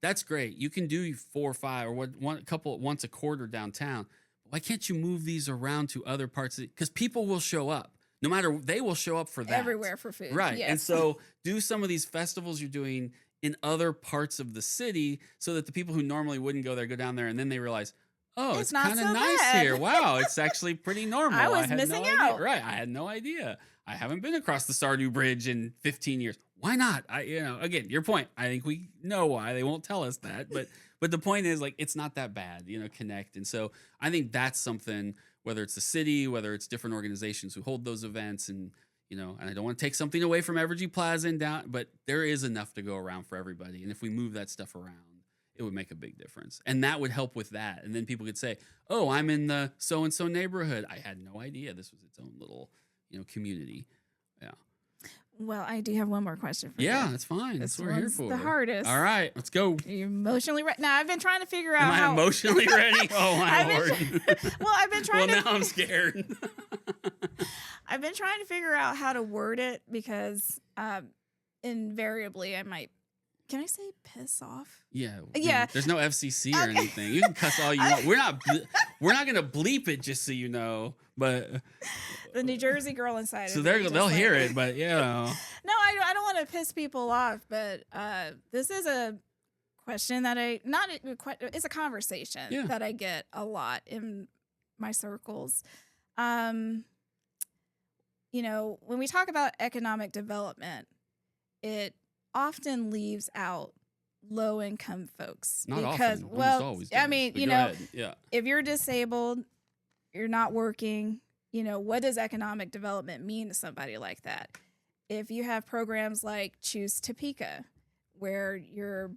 that's great. You can do 4 or 5 or once a quarter downtown. Why can't you move these around to other parts? Because people will show up. No matter, they will show up for that. Everywhere for food. Right. Yes. And so do some of these festivals you're doing in other parts of the city so that the people who normally wouldn't go there go down there, and then they realize, oh, it's not kind of so nice bad. here. Wow, it's actually pretty normal. I was had missing no idea. out. Right. I had no idea. I haven't been across the Stardew Bridge in 15 years. Why not? Again, your point. I think we know why. They won't tell us that. But the point is, like, it's not that bad, connect. And so I think that's something, whether it's the city, whether it's different organizations who hold those events, and and I don't want to take something away from Evergy Plaza and down, but there is enough to go around for everybody. And if we move that stuff around, it would make a big difference. And that would help with that. And then people could say, oh, I'm in the so-and-so neighborhood. I had no idea this was its own little, community. Yeah. Well, I do have one more question for you. Yeah, that's fine. That's what we're here one's for. the hardest. All right, let's go. Are you emotionally ready? Now, I've been trying to figure out Am I how. emotionally ready? Oh, my I've Lord. well, I've been trying Well, to. now I'm scared. I've been trying to figure out how to word it because invariably I might. Can I say piss off? Yeah. Yeah. There's no FCC or Okay. anything. You can cuss all you want. We're not going to bleep it, just so you know. But The New Jersey girl inside. so of me they'll just hear like- it. But No, I don't want to piss people off, but this is a question that it's a conversation Yeah. that I get a lot in my circles. When we talk about economic development, it often leaves out low income folks not because, often. well, Almost always I does. mean, But go ahead. Yeah. if you're disabled, you're not working, what does economic development mean to somebody like that? If you have programs like Choose Topeka, where you're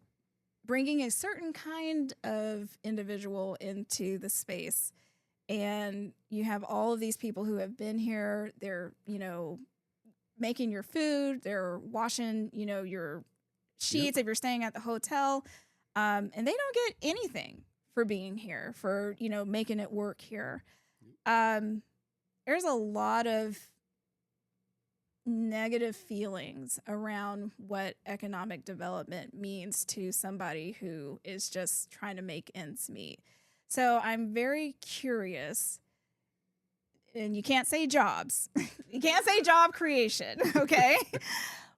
bringing a certain kind of individual into the space, and you have all of these people who have been here, they're, making your food, they're washing, your sheets if you're staying at the hotel, and they don't get anything for being here, for, making it work here. There's a lot of negative feelings around what economic development means to somebody who is just trying to make ends meet. So I'm very curious, and you can't say jobs, you can't say job creation, okay?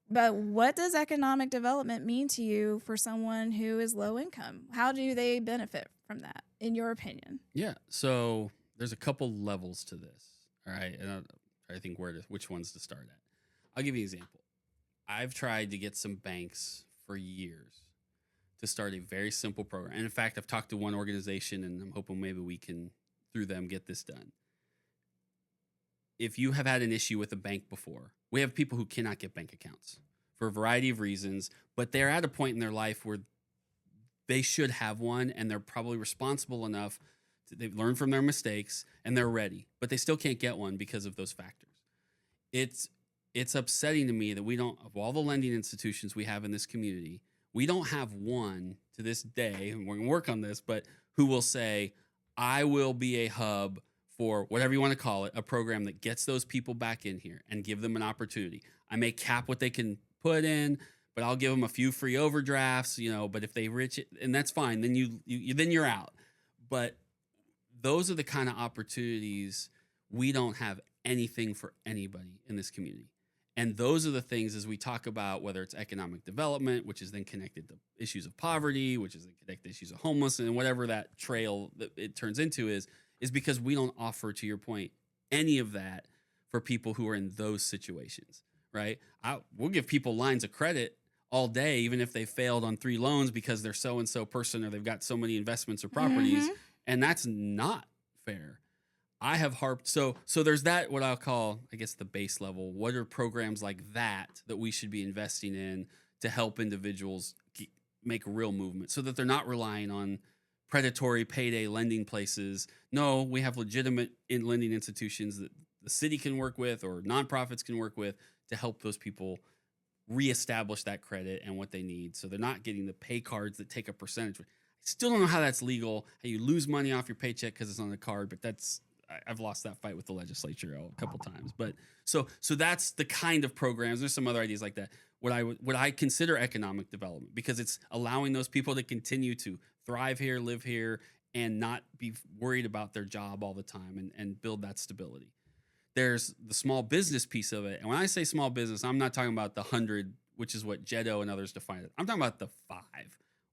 But what does economic development mean to you for someone who is low income? How do they benefit from that, in your opinion? Yeah. So there's a couple levels to this. All right. And I think which ones to start at. I'll give you an example. I've tried to get some banks for years to start a very simple program. And in fact, I've talked to one organization and I'm hoping maybe we can, through them, get this done. If you have had an issue with a bank before, we have people who cannot get bank accounts for a variety of reasons, but they're at a point in their life where they should have one and they're probably responsible enough they've learned from their mistakes and they're ready, but they still can't get one because of those factors. It's upsetting to me that we don't, of all the lending institutions we have in this community, we don't have one to this day, and we're going to work on this, but who will say, I will be a hub for whatever you want to call it, a program that gets those people back in here and give them an opportunity. I may cap what they can put in, but I'll give them a few free overdrafts, but if they reach it, and that's fine, then then you're out. But those are the kind of opportunities we don't have anything for anybody in this community. And those are the things as we talk about, whether it's economic development, which is then connected to issues of poverty, which is then connected to issues of homelessness, and whatever that trail that it turns into is because we don't offer, to your point, any of that for people who are in those situations, right? We'll give people lines of credit all day, even if they failed on 3 loans because they're so-and-so person or they've got so many investments or properties, and that's not fair. I have harped. So there's that, what I'll call, I guess, the base level. What are programs like that we should be investing in to help individuals make a real movement so that they're not relying on predatory payday lending places? No, we have legitimate lending institutions that the city can work with or nonprofits can work with to help those people reestablish that credit and what they need. So they're not getting the pay cards that take a percentage. I still don't know how that's legal, how you lose money off your paycheck because it's on the card, but I've lost that fight with the legislature a couple times. But so that's the kind of programs. There's some other ideas like that. What I consider economic development, because it's allowing those people to continue to thrive here, live here, and not be worried about their job all the time and build that stability. There's the small business piece of it. And when I say small business, I'm not talking about the 100, which is what Jeddo and others define it. I'm talking about the 5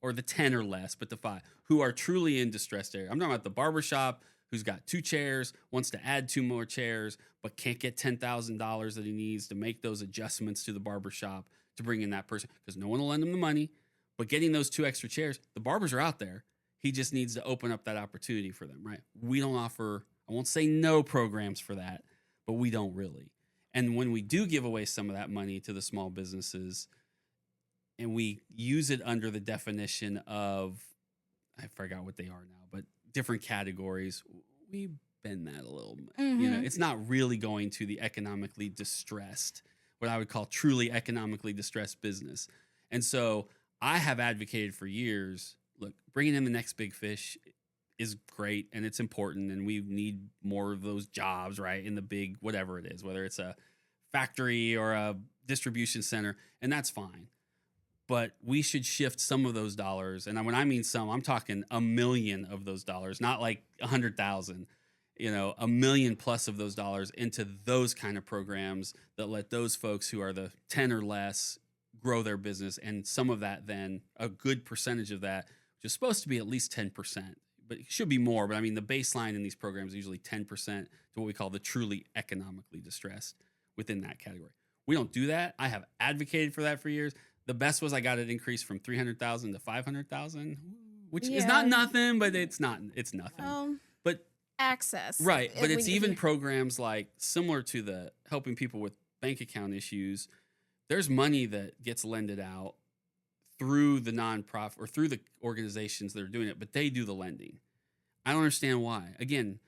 or the 10 or less, but the 5 who are truly in distressed area. I'm talking about the barbershop who's got 2 chairs, wants to add 2 more chairs, but can't get $10,000 that he needs to make those adjustments to the barbershop to bring in that person because no one will lend him the money. But getting those 2 extra chairs, the barbers are out there. He just needs to open up that opportunity for them, right? We don't offer, I won't say no programs for that, but we don't really. And when we do give away some of that money to the small businesses and we use it under the definition of, I forgot what they are now, but different categories, we bend that a little bit. It's not really going to the economically distressed, what I would call truly economically distressed business. And so I have advocated for years, look, bringing in the next big fish is great and it's important and we need more of those jobs, right? In the big, whatever it is, whether it's a factory or a distribution center, and that's fine. But we should shift some of those dollars. And when I mean some, I'm talking $1 million of those dollars, not like 100,000, $1 million plus of those dollars into those kind of programs that let those folks who are the 10 or less grow their business. And some of that, then a good percentage of that, which is supposed to be at least 10%, but it should be more. But I mean, the baseline in these programs is usually 10% to what we call the truly economically distressed within that category. We don't do that. I have advocated for that for years. The best was I got it increased from 300,000 to 500,000, which is not nothing, but it's nothing. But access, right? But it's even programs like similar to the helping people with bank account issues. There's money that gets lended out through the nonprofit or through the organizations that are doing it, but they do the lending. I don't understand why. Again,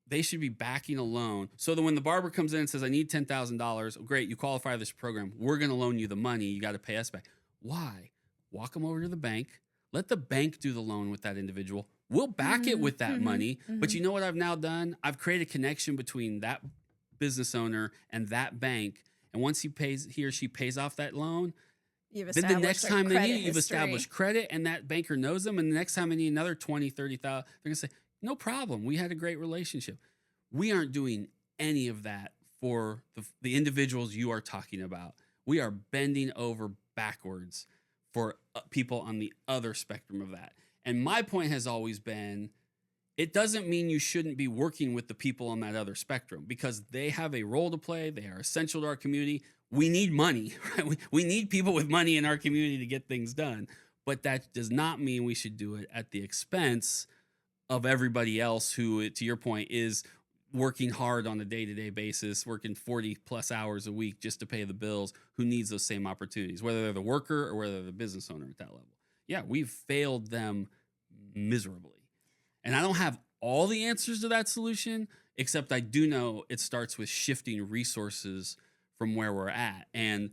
they should be backing a loan so that when the barber comes in and says, I need $10,000, great, you qualify for this program. We're going to loan you the money. You got to pay us back. Why? Walk them over to the bank. Let the bank do the loan with that individual. We'll back it with that money. But you know what I've now done? I've created a connection between that business owner and that bank. And once he or she pays off that loan, You've then the next established a time they credit need it, you've history. established credit, and that banker knows them. And the next time they need another 20, 30,000, they're going to say, no problem. We had a great relationship. We aren't doing any of that for the individuals you are talking about. We are bending over backwards for people on the other spectrum of that. And my point has always been, it doesn't mean you shouldn't be working with the people on that other spectrum, because they have a role to play. They are essential to our community. We need money, right? We need people with money in our community to get things done. But that does not mean we should do it at the expense of everybody else who, to your point, is working hard on a day-to-day basis, working 40 plus hours a week just to pay the bills, who needs those same opportunities, whether they're the worker or whether they're the business owner at that level. Yeah, we've failed them miserably. And I don't have all the answers to that solution, except I do know it starts with shifting resources from where we're at. And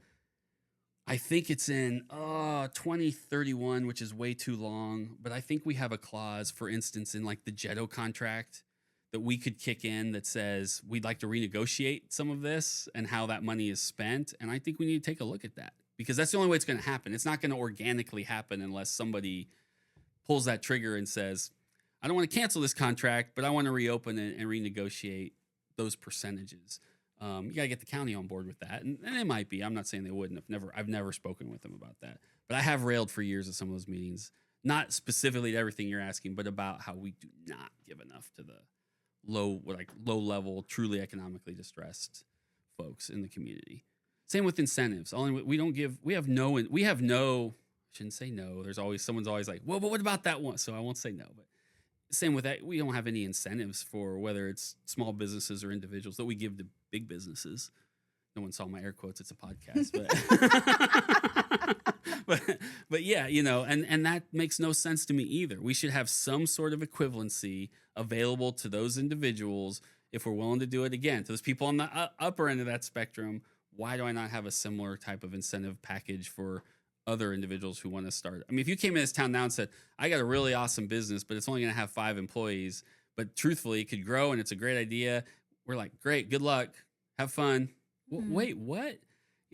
I think it's in 2031, which is way too long, but I think we have a clause, for instance, in like the JETO contract that we could kick in that says we'd like to renegotiate some of this and how that money is spent. And I think we need to take a look at that, because that's the only way it's going to happen. It's not going to organically happen unless somebody pulls that trigger and says, I don't want to cancel this contract, but I want to reopen it and renegotiate those percentages. You got to get the county on board with that. And it might be. I'm not saying they wouldn't. I've never spoken with them about that. But I have railed for years at some of those meetings, not specifically to everything you're asking, but about how we do not give enough to the low level, truly economically distressed folks in the community. Same with incentives. We have no, shouldn't say no. Someone's always like, well, but what about that one? So I won't say no, but same with that. We don't have any incentives for whether it's small businesses or individuals that we give to big businesses. No one saw my air quotes. It's a podcast, but yeah, and that makes no sense to me either. We should have some sort of equivalency available to those individuals if we're willing to do it. Again, to those people on the upper end of that spectrum. Why do I not have a similar type of incentive package for other individuals who want to start? I mean, if you came in this town now and said, I got a really awesome business, but it's only going to have 5 employees, but truthfully it could grow and it's a great idea, we're like, great, good luck, have fun. Wait, what?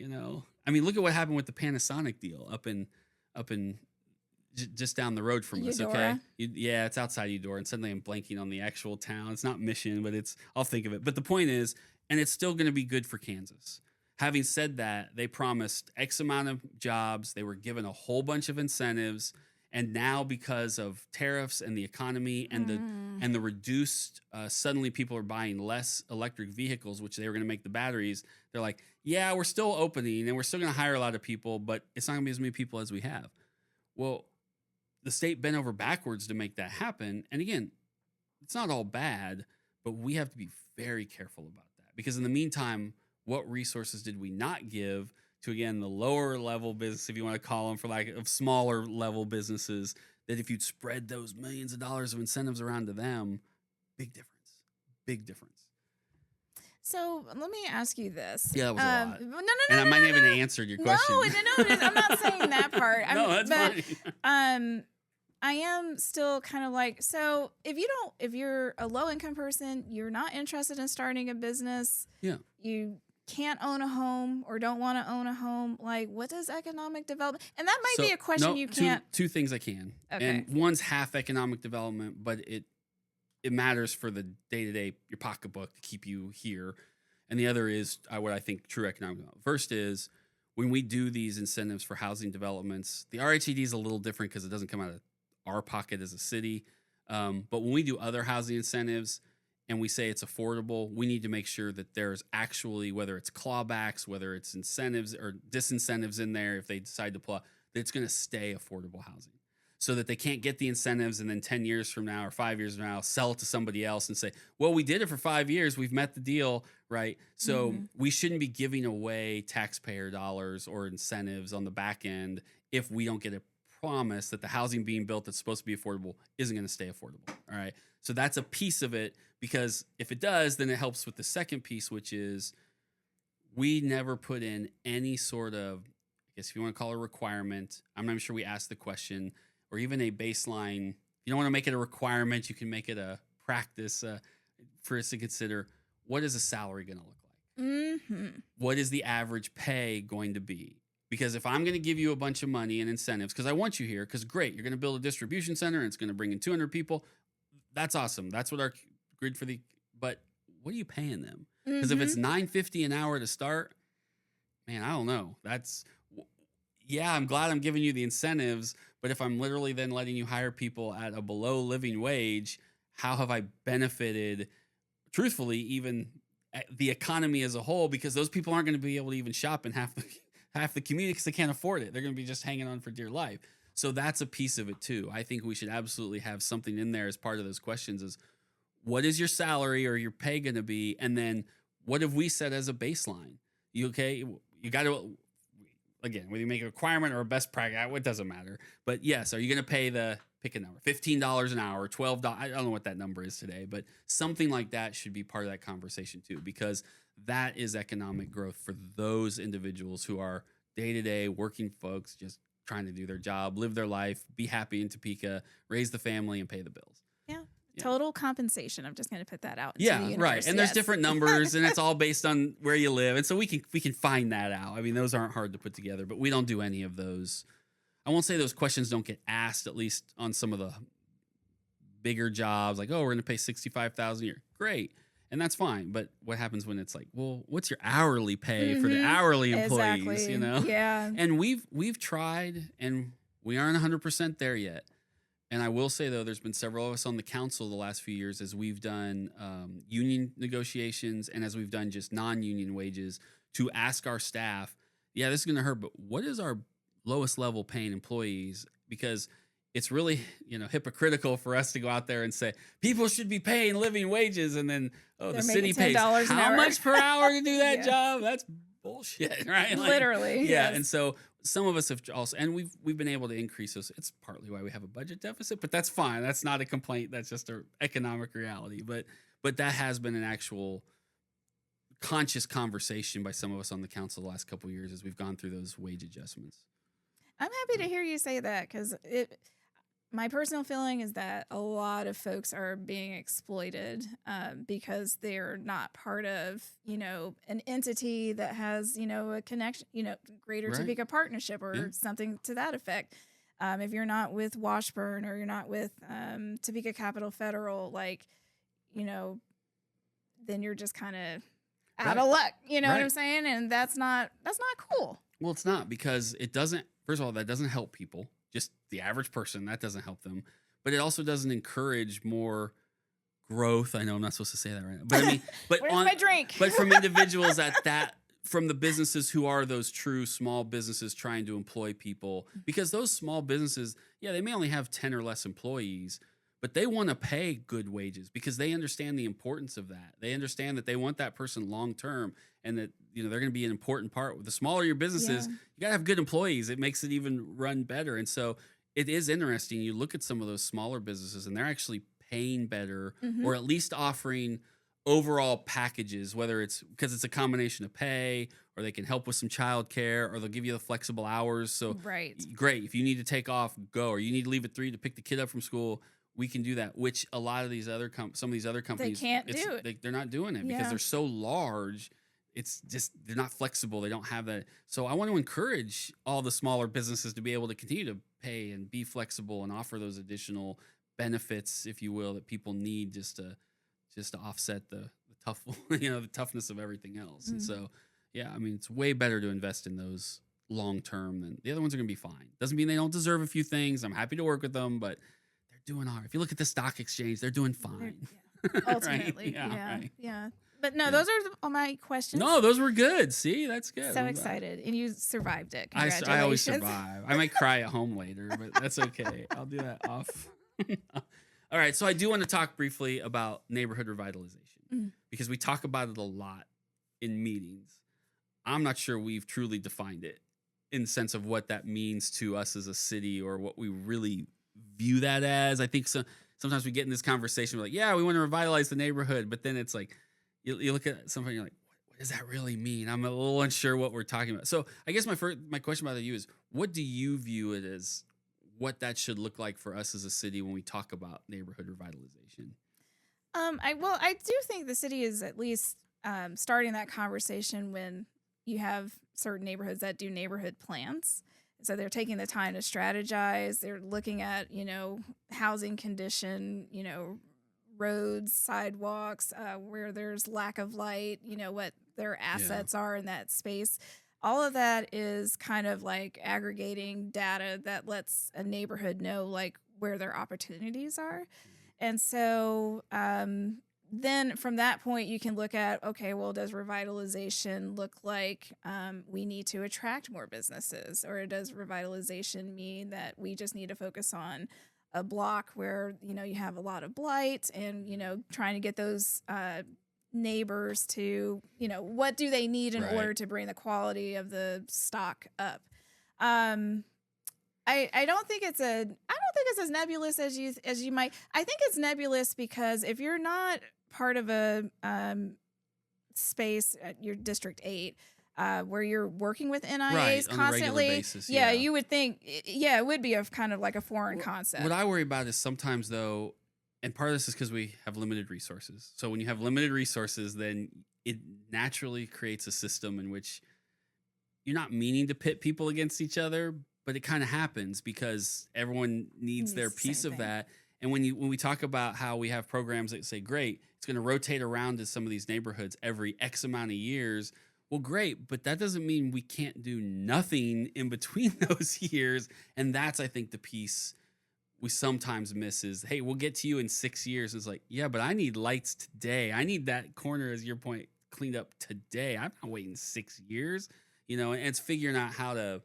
I mean, look at what happened with the Panasonic deal up in just down the road from us. Okay, yeah, it's outside Eudora, and suddenly I'm blanking on the actual town. It's not Mission, but I'll think of it. But the point is, and it's still going to be good for Kansas. Having said that, they promised X amount of jobs. They were given a whole bunch of incentives. And now, because of tariffs and the economy and the reduced, suddenly people are buying less electric vehicles, which they were going to make the batteries. They're like, yeah, we're still opening and we're still going to hire a lot of people, but it's not going to be as many people as we have. Well, the state bent over backwards to make that happen. And again, it's not all bad, but we have to be very careful about that, because in the meantime, what resources did we not give to, again, the lower level business, if you want to call them, for like of smaller level businesses, that if you'd spread those millions of dollars of incentives around to them, big difference. So let me ask you this. Yeah, that was a lot. No, and I might not even answered your question. No, I'm not saying that part. No, that's fine. I am still kind of like, so if you're a low income person, you're not interested in starting a business. Yeah. You can't own a home or don't want to own a home. Like, what does economic development? And that might be a question you can't. Two things I can. Okay. And one's half economic development, but it matters for the day-to-day, your pocketbook, to keep you here. And the other is what I think true economic development. First is, when we do these incentives for housing developments, the RHED is a little different because it doesn't come out of our pocket as a city. But when we do other housing incentives and we say it's affordable, we need to make sure that there's actually, whether it's clawbacks, whether it's incentives or disincentives in there, if they decide to that it's going to stay affordable housing, so that they can't get the incentives and then 10 years from now or 5 years from now sell it to somebody else and say, well, we did it for 5 years, we've met the deal, right? So we shouldn't be giving away taxpayer dollars or incentives on the back end if we don't get a promise that the housing being built that's supposed to be affordable isn't going to stay affordable. All right. So that's a piece of it, because if it does, then it helps with the second piece, which is we never put in any sort of, I guess if you want to call it a requirement, I'm not even sure we asked the question, or even a baseline. You don't want to make it a requirement. You can make it a practice for us to consider. What is a salary going to look like? What is the average pay going to be? Because if I'm going to give you a bunch of money and incentives, because I want you here, because great, you're going to build a distribution center and it's going to bring in 200 people. That's awesome. That's what our grid for the, but what are you paying them? Because if it's $9.50 an hour to start, man, I don't know. Yeah, I'm glad I'm giving you the incentives, but if I'm literally then letting you hire people at a below living wage, how have I benefited, truthfully, even the economy as a whole? Because those people aren't going to be able to even shop in half the community because they can't afford it. They're going to be just hanging on for dear life. So that's a piece of it too. I think we should absolutely have something in there as part of those questions is what is your salary or your pay going to be? And then what have we set as a baseline? You okay? You got to, again, whether you make a requirement or a best practice, it doesn't matter. But yes, are you going to pay pick a number, $15 an hour, $12? I don't know what that number is today, but something like that should be part of that conversation too, because that is economic growth for those individuals who are day-to-day working folks, just trying to do their job, live their life, be happy in Topeka, raise the family, and pay the bills. Yeah. Total compensation. I'm just going to put that out. Yeah, the universe. right. And there's different numbers, and it's all based on where you live, and so we can find that out. I mean, those aren't hard to put together, but we don't do any of those. I won't say those questions don't get asked, at least on some of the bigger jobs, like, oh, we're going to pay $65,000 a year. Great. And that's fine. But what happens when it's like, well, what's your hourly pay for the hourly employees, exactly. you know? Yeah. And we've tried, and we aren't 100% there yet. And I will say, though, there's been several of us on the council the last few years as we've done union negotiations and as we've done just non-union wages to ask our staff, yeah, this is going to hurt, but what is our lowest level paying employees? Because it's really, hypocritical for us to go out there and say people should be paying living wages, and then the city pays how much per hour to do that job? That's bullshit, right? Like, literally. Yeah, Yes. and so some of us have also, and we've been able to increase those. It's partly why we have a budget deficit, but that's fine. That's not a complaint. That's just an economic reality. But that has been an actual conscious conversation by some of us on the council the last couple of years as we've gone through those wage adjustments. I'm happy to hear you say that because my personal feeling is that a lot of folks are being exploited because they're not part of, an entity that has, a connection, Greater Right. Topeka Partnership or something to that effect. If you're not with Washburn or you're not with Topeka Capital Federal, then you're just kind of out of luck. You know what I'm saying? And that's not cool. Well, it's not, because it doesn't, first of all, that doesn't help people. Just the average person, that doesn't help them. But it also doesn't encourage more growth. I know I'm not supposed to say that right now. But I mean, Where's my drink? But from individuals from the businesses who are those true small businesses trying to employ people, because those small businesses, they may only have 10 or less employees, but they want to pay good wages because they understand the importance of that. They understand that they want that person long term, and that they're going to be an important part. The smaller your business is, you got to have good employees. It makes it even run better. And so it is interesting. You look at some of those smaller businesses, and they're actually paying better, or at least offering overall packages, whether it's because it's a combination of pay, or they can help with some childcare, or they'll give you the flexible hours. So great. If you need to take off, go, or you need to leave at 3 to pick the kid up from school, we can do that, which a lot of these other some of these other companies, they can't do it. They're not doing it because they're so large. It's just, they're not flexible. They don't have that. So I want to encourage all the smaller businesses to be able to continue to pay and be flexible and offer those additional benefits, if you will, that people need just to offset the toughness of everything else. And so, it's way better to invest in those long term than the other ones are going to be fine. Doesn't mean they don't deserve a few things. I'm happy to work with them, but they're doing all right. If you look at the stock exchange, they're doing fine. Ultimately. Right? Yeah. But no, those are all my questions. No, those were good. See, that's good. So excited. And you survived it. Congratulations. I always survive. I might cry at home later, but that's okay. I'll do that off. All right. So I do want to talk briefly about neighborhood revitalization because we talk about it a lot in meetings. I'm not sure we've truly defined it in the sense of what that means to us as a city or what we really view that as. I think sometimes we get in this conversation, we're like, we want to revitalize the neighborhood, but then it's like, you look at something, you're like, what does that really mean? I'm a little unsure what we're talking about. So I guess my question about you is, what do you view it as, what that should look like for us as a city when we talk about neighborhood revitalization? I do think the city is at least starting that conversation when you have certain neighborhoods that do neighborhood plans. So they're taking the time to strategize. They're looking at, housing condition, roads, sidewalks, where there's lack of light, what their assets are in that space. All of that is kind of like aggregating data that lets a neighborhood know like where their opportunities are. And so then from that point, you can look at, okay, well, does revitalization look like we need to attract more businesses? Or does revitalization mean that we just need to focus on a block where, you have a lot of blight and, trying to get those neighbors to, what do they need in order to bring the quality of the stock up? I don't think it's as nebulous as you might. I think it's nebulous because if you're not part of a space at your District 8 where you're working with NIAs on a regular constantly, basis, you would think, it would be a kind of like a foreign concept. What I worry about is sometimes though, and part of this is because we have limited resources. So when you have limited resources, then it naturally creates a system in which you're not meaning to pit people against each other, but it kind of happens because everyone needs their piece of that. And when we talk about how we have programs that say, great, it's going to rotate around to some of these neighborhoods every X amount of years. Well, great, but that doesn't mean we can't do nothing in between those years. And that's, I think, the piece we sometimes miss is, hey, we'll get to you in 6 years. It's like, yeah, but I need lights today. I need that corner, as your point, cleaned up today. I'm not waiting 6 years, and it's figuring out how to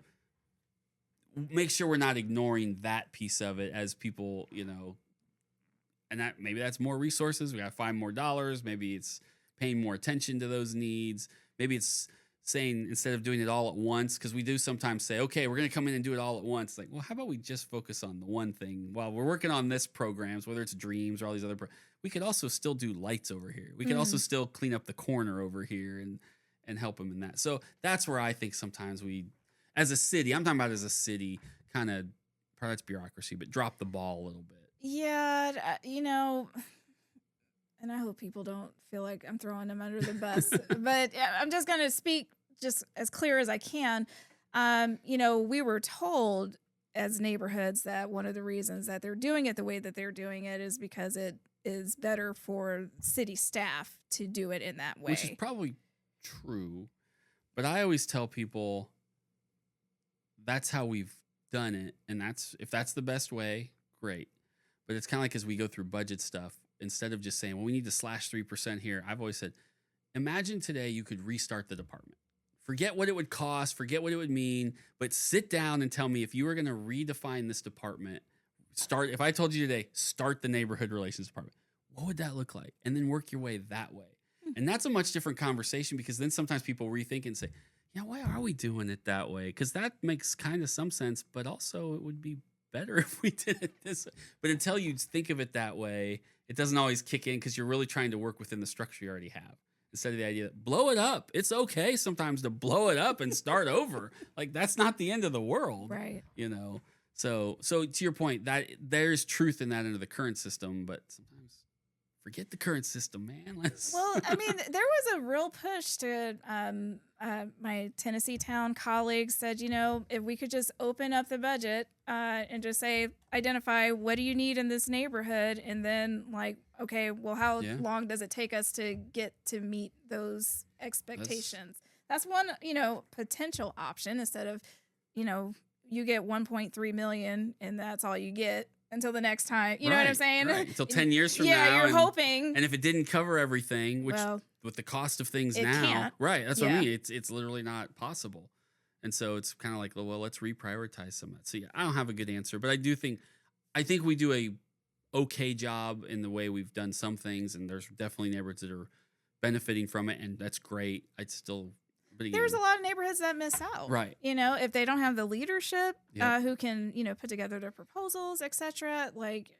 make sure we're not ignoring that piece of it as people, and that maybe that's more resources. We got to find more dollars. Maybe it's paying more attention to those needs. Maybe it's saying instead of doing it all at once, because we do sometimes say, okay, we're going to come in and do it all at once. Like, well, how about we just focus on the one thing while we're working on this programs, whether it's Dreams or all these other we could also still do lights over here. We could also still clean up the corner over here and help them in that. So that's where I think sometimes we, as a city, I'm talking about as a city, kind of, probably that's bureaucracy, but drop the ball a little bit. Yeah, and I hope people don't feel like I'm throwing them under the bus, but I'm just going to speak just as clear as I can. We were told as neighborhoods that one of the reasons that they're doing it the way that they're doing it is because it is better for city staff to do it in that way. Which is probably true, but I always tell people that's how we've done it, and if that's the best way, great. But it's kind of like as we go through budget stuff, instead of just saying, well, we need to slash 3% here, I've always said, imagine today you could restart the department. Forget what it would cost, forget what it would mean, but sit down and tell me if you were going to redefine this department, if I told you today, start the neighborhood relations department, what would that look like? And then work your way that way. And that's a much different conversation because then sometimes people rethink and say, yeah, why are we doing it that way? Because that makes kind of some sense, but also it would be better if we did it this way. But until you think of it that way, it doesn't always kick in because you're really trying to work within the structure you already have. Instead of the idea that blow it up. It's okay sometimes to blow it up and start over. Like that's not the end of the world. Right. So to your point, that there's truth in that under the current system, but sometimes forget the current system, man. Well, I mean, there was a real push to my Tennessee town colleagues said, if we could just open up the budget and just say, identify what do you need in this neighborhood, and then like, okay, well, how long does it take us to get to meet those expectations? That's one, potential option instead of, you get 1.3 million and that's all you get until the next time. You know what I'm saying? Right. Until 10 years from now. Yeah, you're hoping. And if it didn't cover everything, which with the cost of things now, can't. Right? That's what I mean. It's literally not possible. And so it's kind of like, well, let's reprioritize some of that. So yeah, I don't have a good answer, but I think we do a okay job in the way we've done some things, and there's definitely neighborhoods that are benefiting from it, and that's great. There's a lot of neighborhoods that miss out, right? If they don't have the leadership who can, put together their proposals, etc. Like,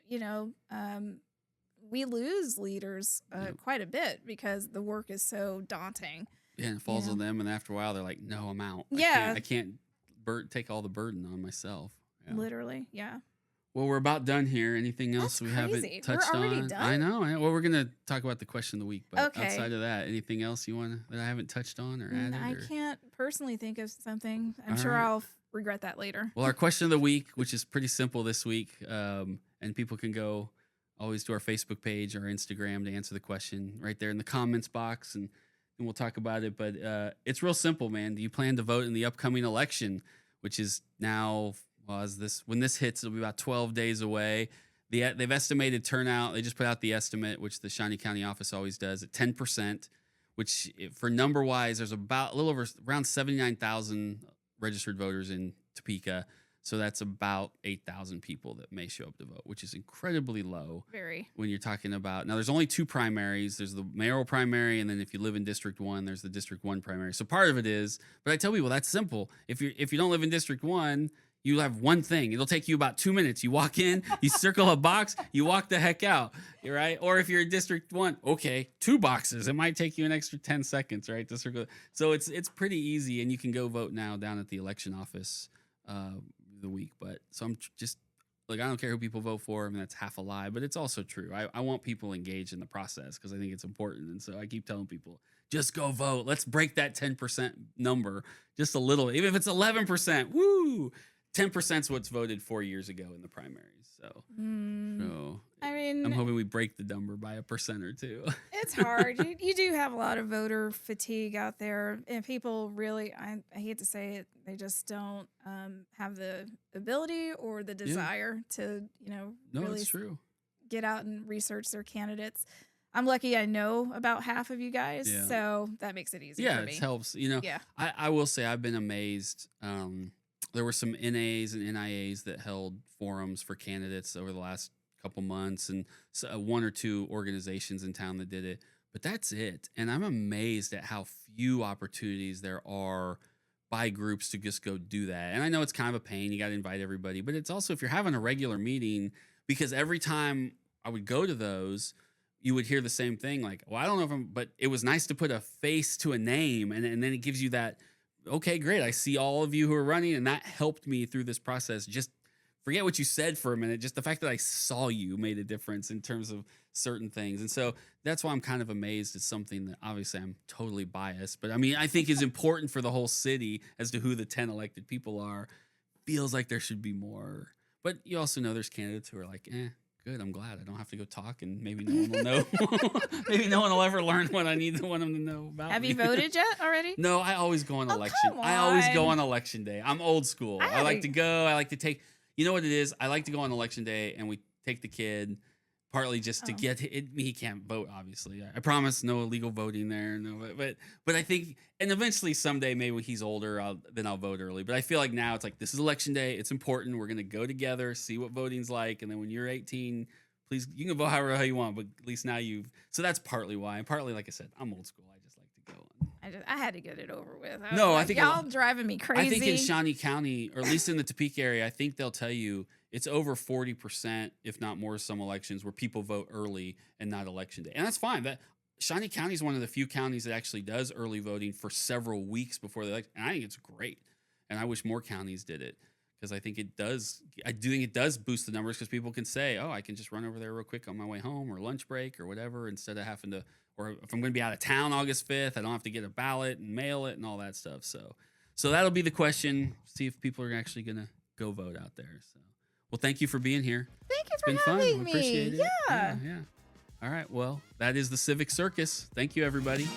we lose leaders quite a bit because the work is so daunting. Yeah, and it falls on them, and after a while, they're like, "No, I'm out. Yeah, I can't take all the burden on myself." Yeah. Literally, yeah. Well, we're about done here. Anything else That's we crazy. haven't We're touched already on? done? I know. Well, we're gonna talk about the question of the week, but outside Okay. of that, anything else you want that I haven't touched on or added? I Or can't personally think of something. I'm all sure right. I'll regret that later. Well, our question of the week, which is pretty simple this week, and people can go always to our Facebook page or Instagram to answer the question right there in the comments box, and we'll talk about it. But it's real simple, man. Do you plan to vote in the upcoming election, which is now, well, when this hits, it'll be about 12 days away. They've estimated turnout. They just put out the estimate, which the Shawnee County office always does, at 10%. Which, for number wise, there's about a little over around 79,000 registered voters in Topeka. So that's about 8,000 people that may show up to vote, which is incredibly low Very. when you're talking about. Now, there's only two primaries. There's the mayoral primary, and then if you live in District 1, there's the District 1 primary. So part of it is, but I tell people that's simple. If you don't live in District 1, you have one thing. It'll take you about 2 minutes. You walk in, you circle a box, you walk the heck out, right? Or if you're in District 1, okay, 2 boxes. It might take you an extra 10 seconds, right, to circle. So it's pretty easy, and you can go vote now down at the election office the week. But so I'm just like, I don't care who people vote for. I mean, that's half a lie, but it's also true. I want people engaged in the process because I think it's important. And so I keep telling people, just go vote. Let's break that 10% number just a little, even if it's 11%. Woo! 10% is what's voted 4 years ago in the primaries. So, I I'm mean, hoping we break the number by 1% or 2. it's hard. You do have a lot of voter fatigue out there, and people really, I hate to say it, they just don't have the ability or the Yeah, desire to, no, really it's true. get out and research their candidates. I'm lucky I know about half of you guys, Yeah. so that makes it easy Yeah, for it me. helps. Yeah. I will say I've been amazed. There were some NAs and NIAs that held forums for candidates over the last couple months, and so, 1 or 2 organizations in town that did it. But that's it. And I'm amazed at how few opportunities there are by groups to just go do that. And I know it's kind of a pain. You got to invite everybody, but it's also, if you're having a regular meeting, because every time I would go to those, you would hear the same thing, like, well, I don't know if but it was nice to put a face to a name. And then it gives you that, okay, great. I see all of you who are running, and that helped me through this process. Just forget what you said for a minute. Just the fact that I saw you made a difference in terms of certain things. And so that's why I'm kind of amazed at something that obviously I'm totally biased, but I mean, I think is important for the whole city as to who the 10 elected people are. Feels like there should be more. But you also know there's candidates who are like, good. I'm glad I don't have to go talk, and maybe no one will know. Maybe no one will ever learn what I need to want them to know about Have me. you voted yet already? No, I always go on Oh, election. come I always go on. on election day. I'm old school. I I like haven't- to go. I like to take. You know what it is? I like to go on election day, and we take the kid, partly just to Oh. get it. He can't vote, obviously. I promise, no illegal voting there. No, but I think, and eventually someday, maybe when he's older, then I'll vote early. But I feel like now it's like, this is election day. It's important. We're gonna go together, see what voting's like, and then when you're 18. Please, you can vote however you want, but at least now you've. So that's partly why. And partly, like I said, I'm old school. I just like to go. I had to get it over with. I was No, I like, think y'all driving me crazy. I think in Shawnee County, or at least in the Topeka area, I think they'll tell you it's over 40%, if not more, some elections where people vote early and not election day, and that's fine. That Shawnee County is one of the few counties that actually does early voting for several weeks before the election, and I think it's great. And I wish more counties did it, because I think it does. I do think it does boost the numbers, because people can say, "Oh, I can just run over there real quick on my way home or lunch break or whatever," instead of having to. Or if I'm going to be out of town August 5th, I don't have to get a ballot and mail it and all that stuff. So that'll be the question. See if people are actually going to go vote out there. So, well, thank you for being here. Thank you It's for been fun. having We me. appreciate it. Yeah. Yeah. All right. Well, that is the Civic Circus. Thank you, everybody.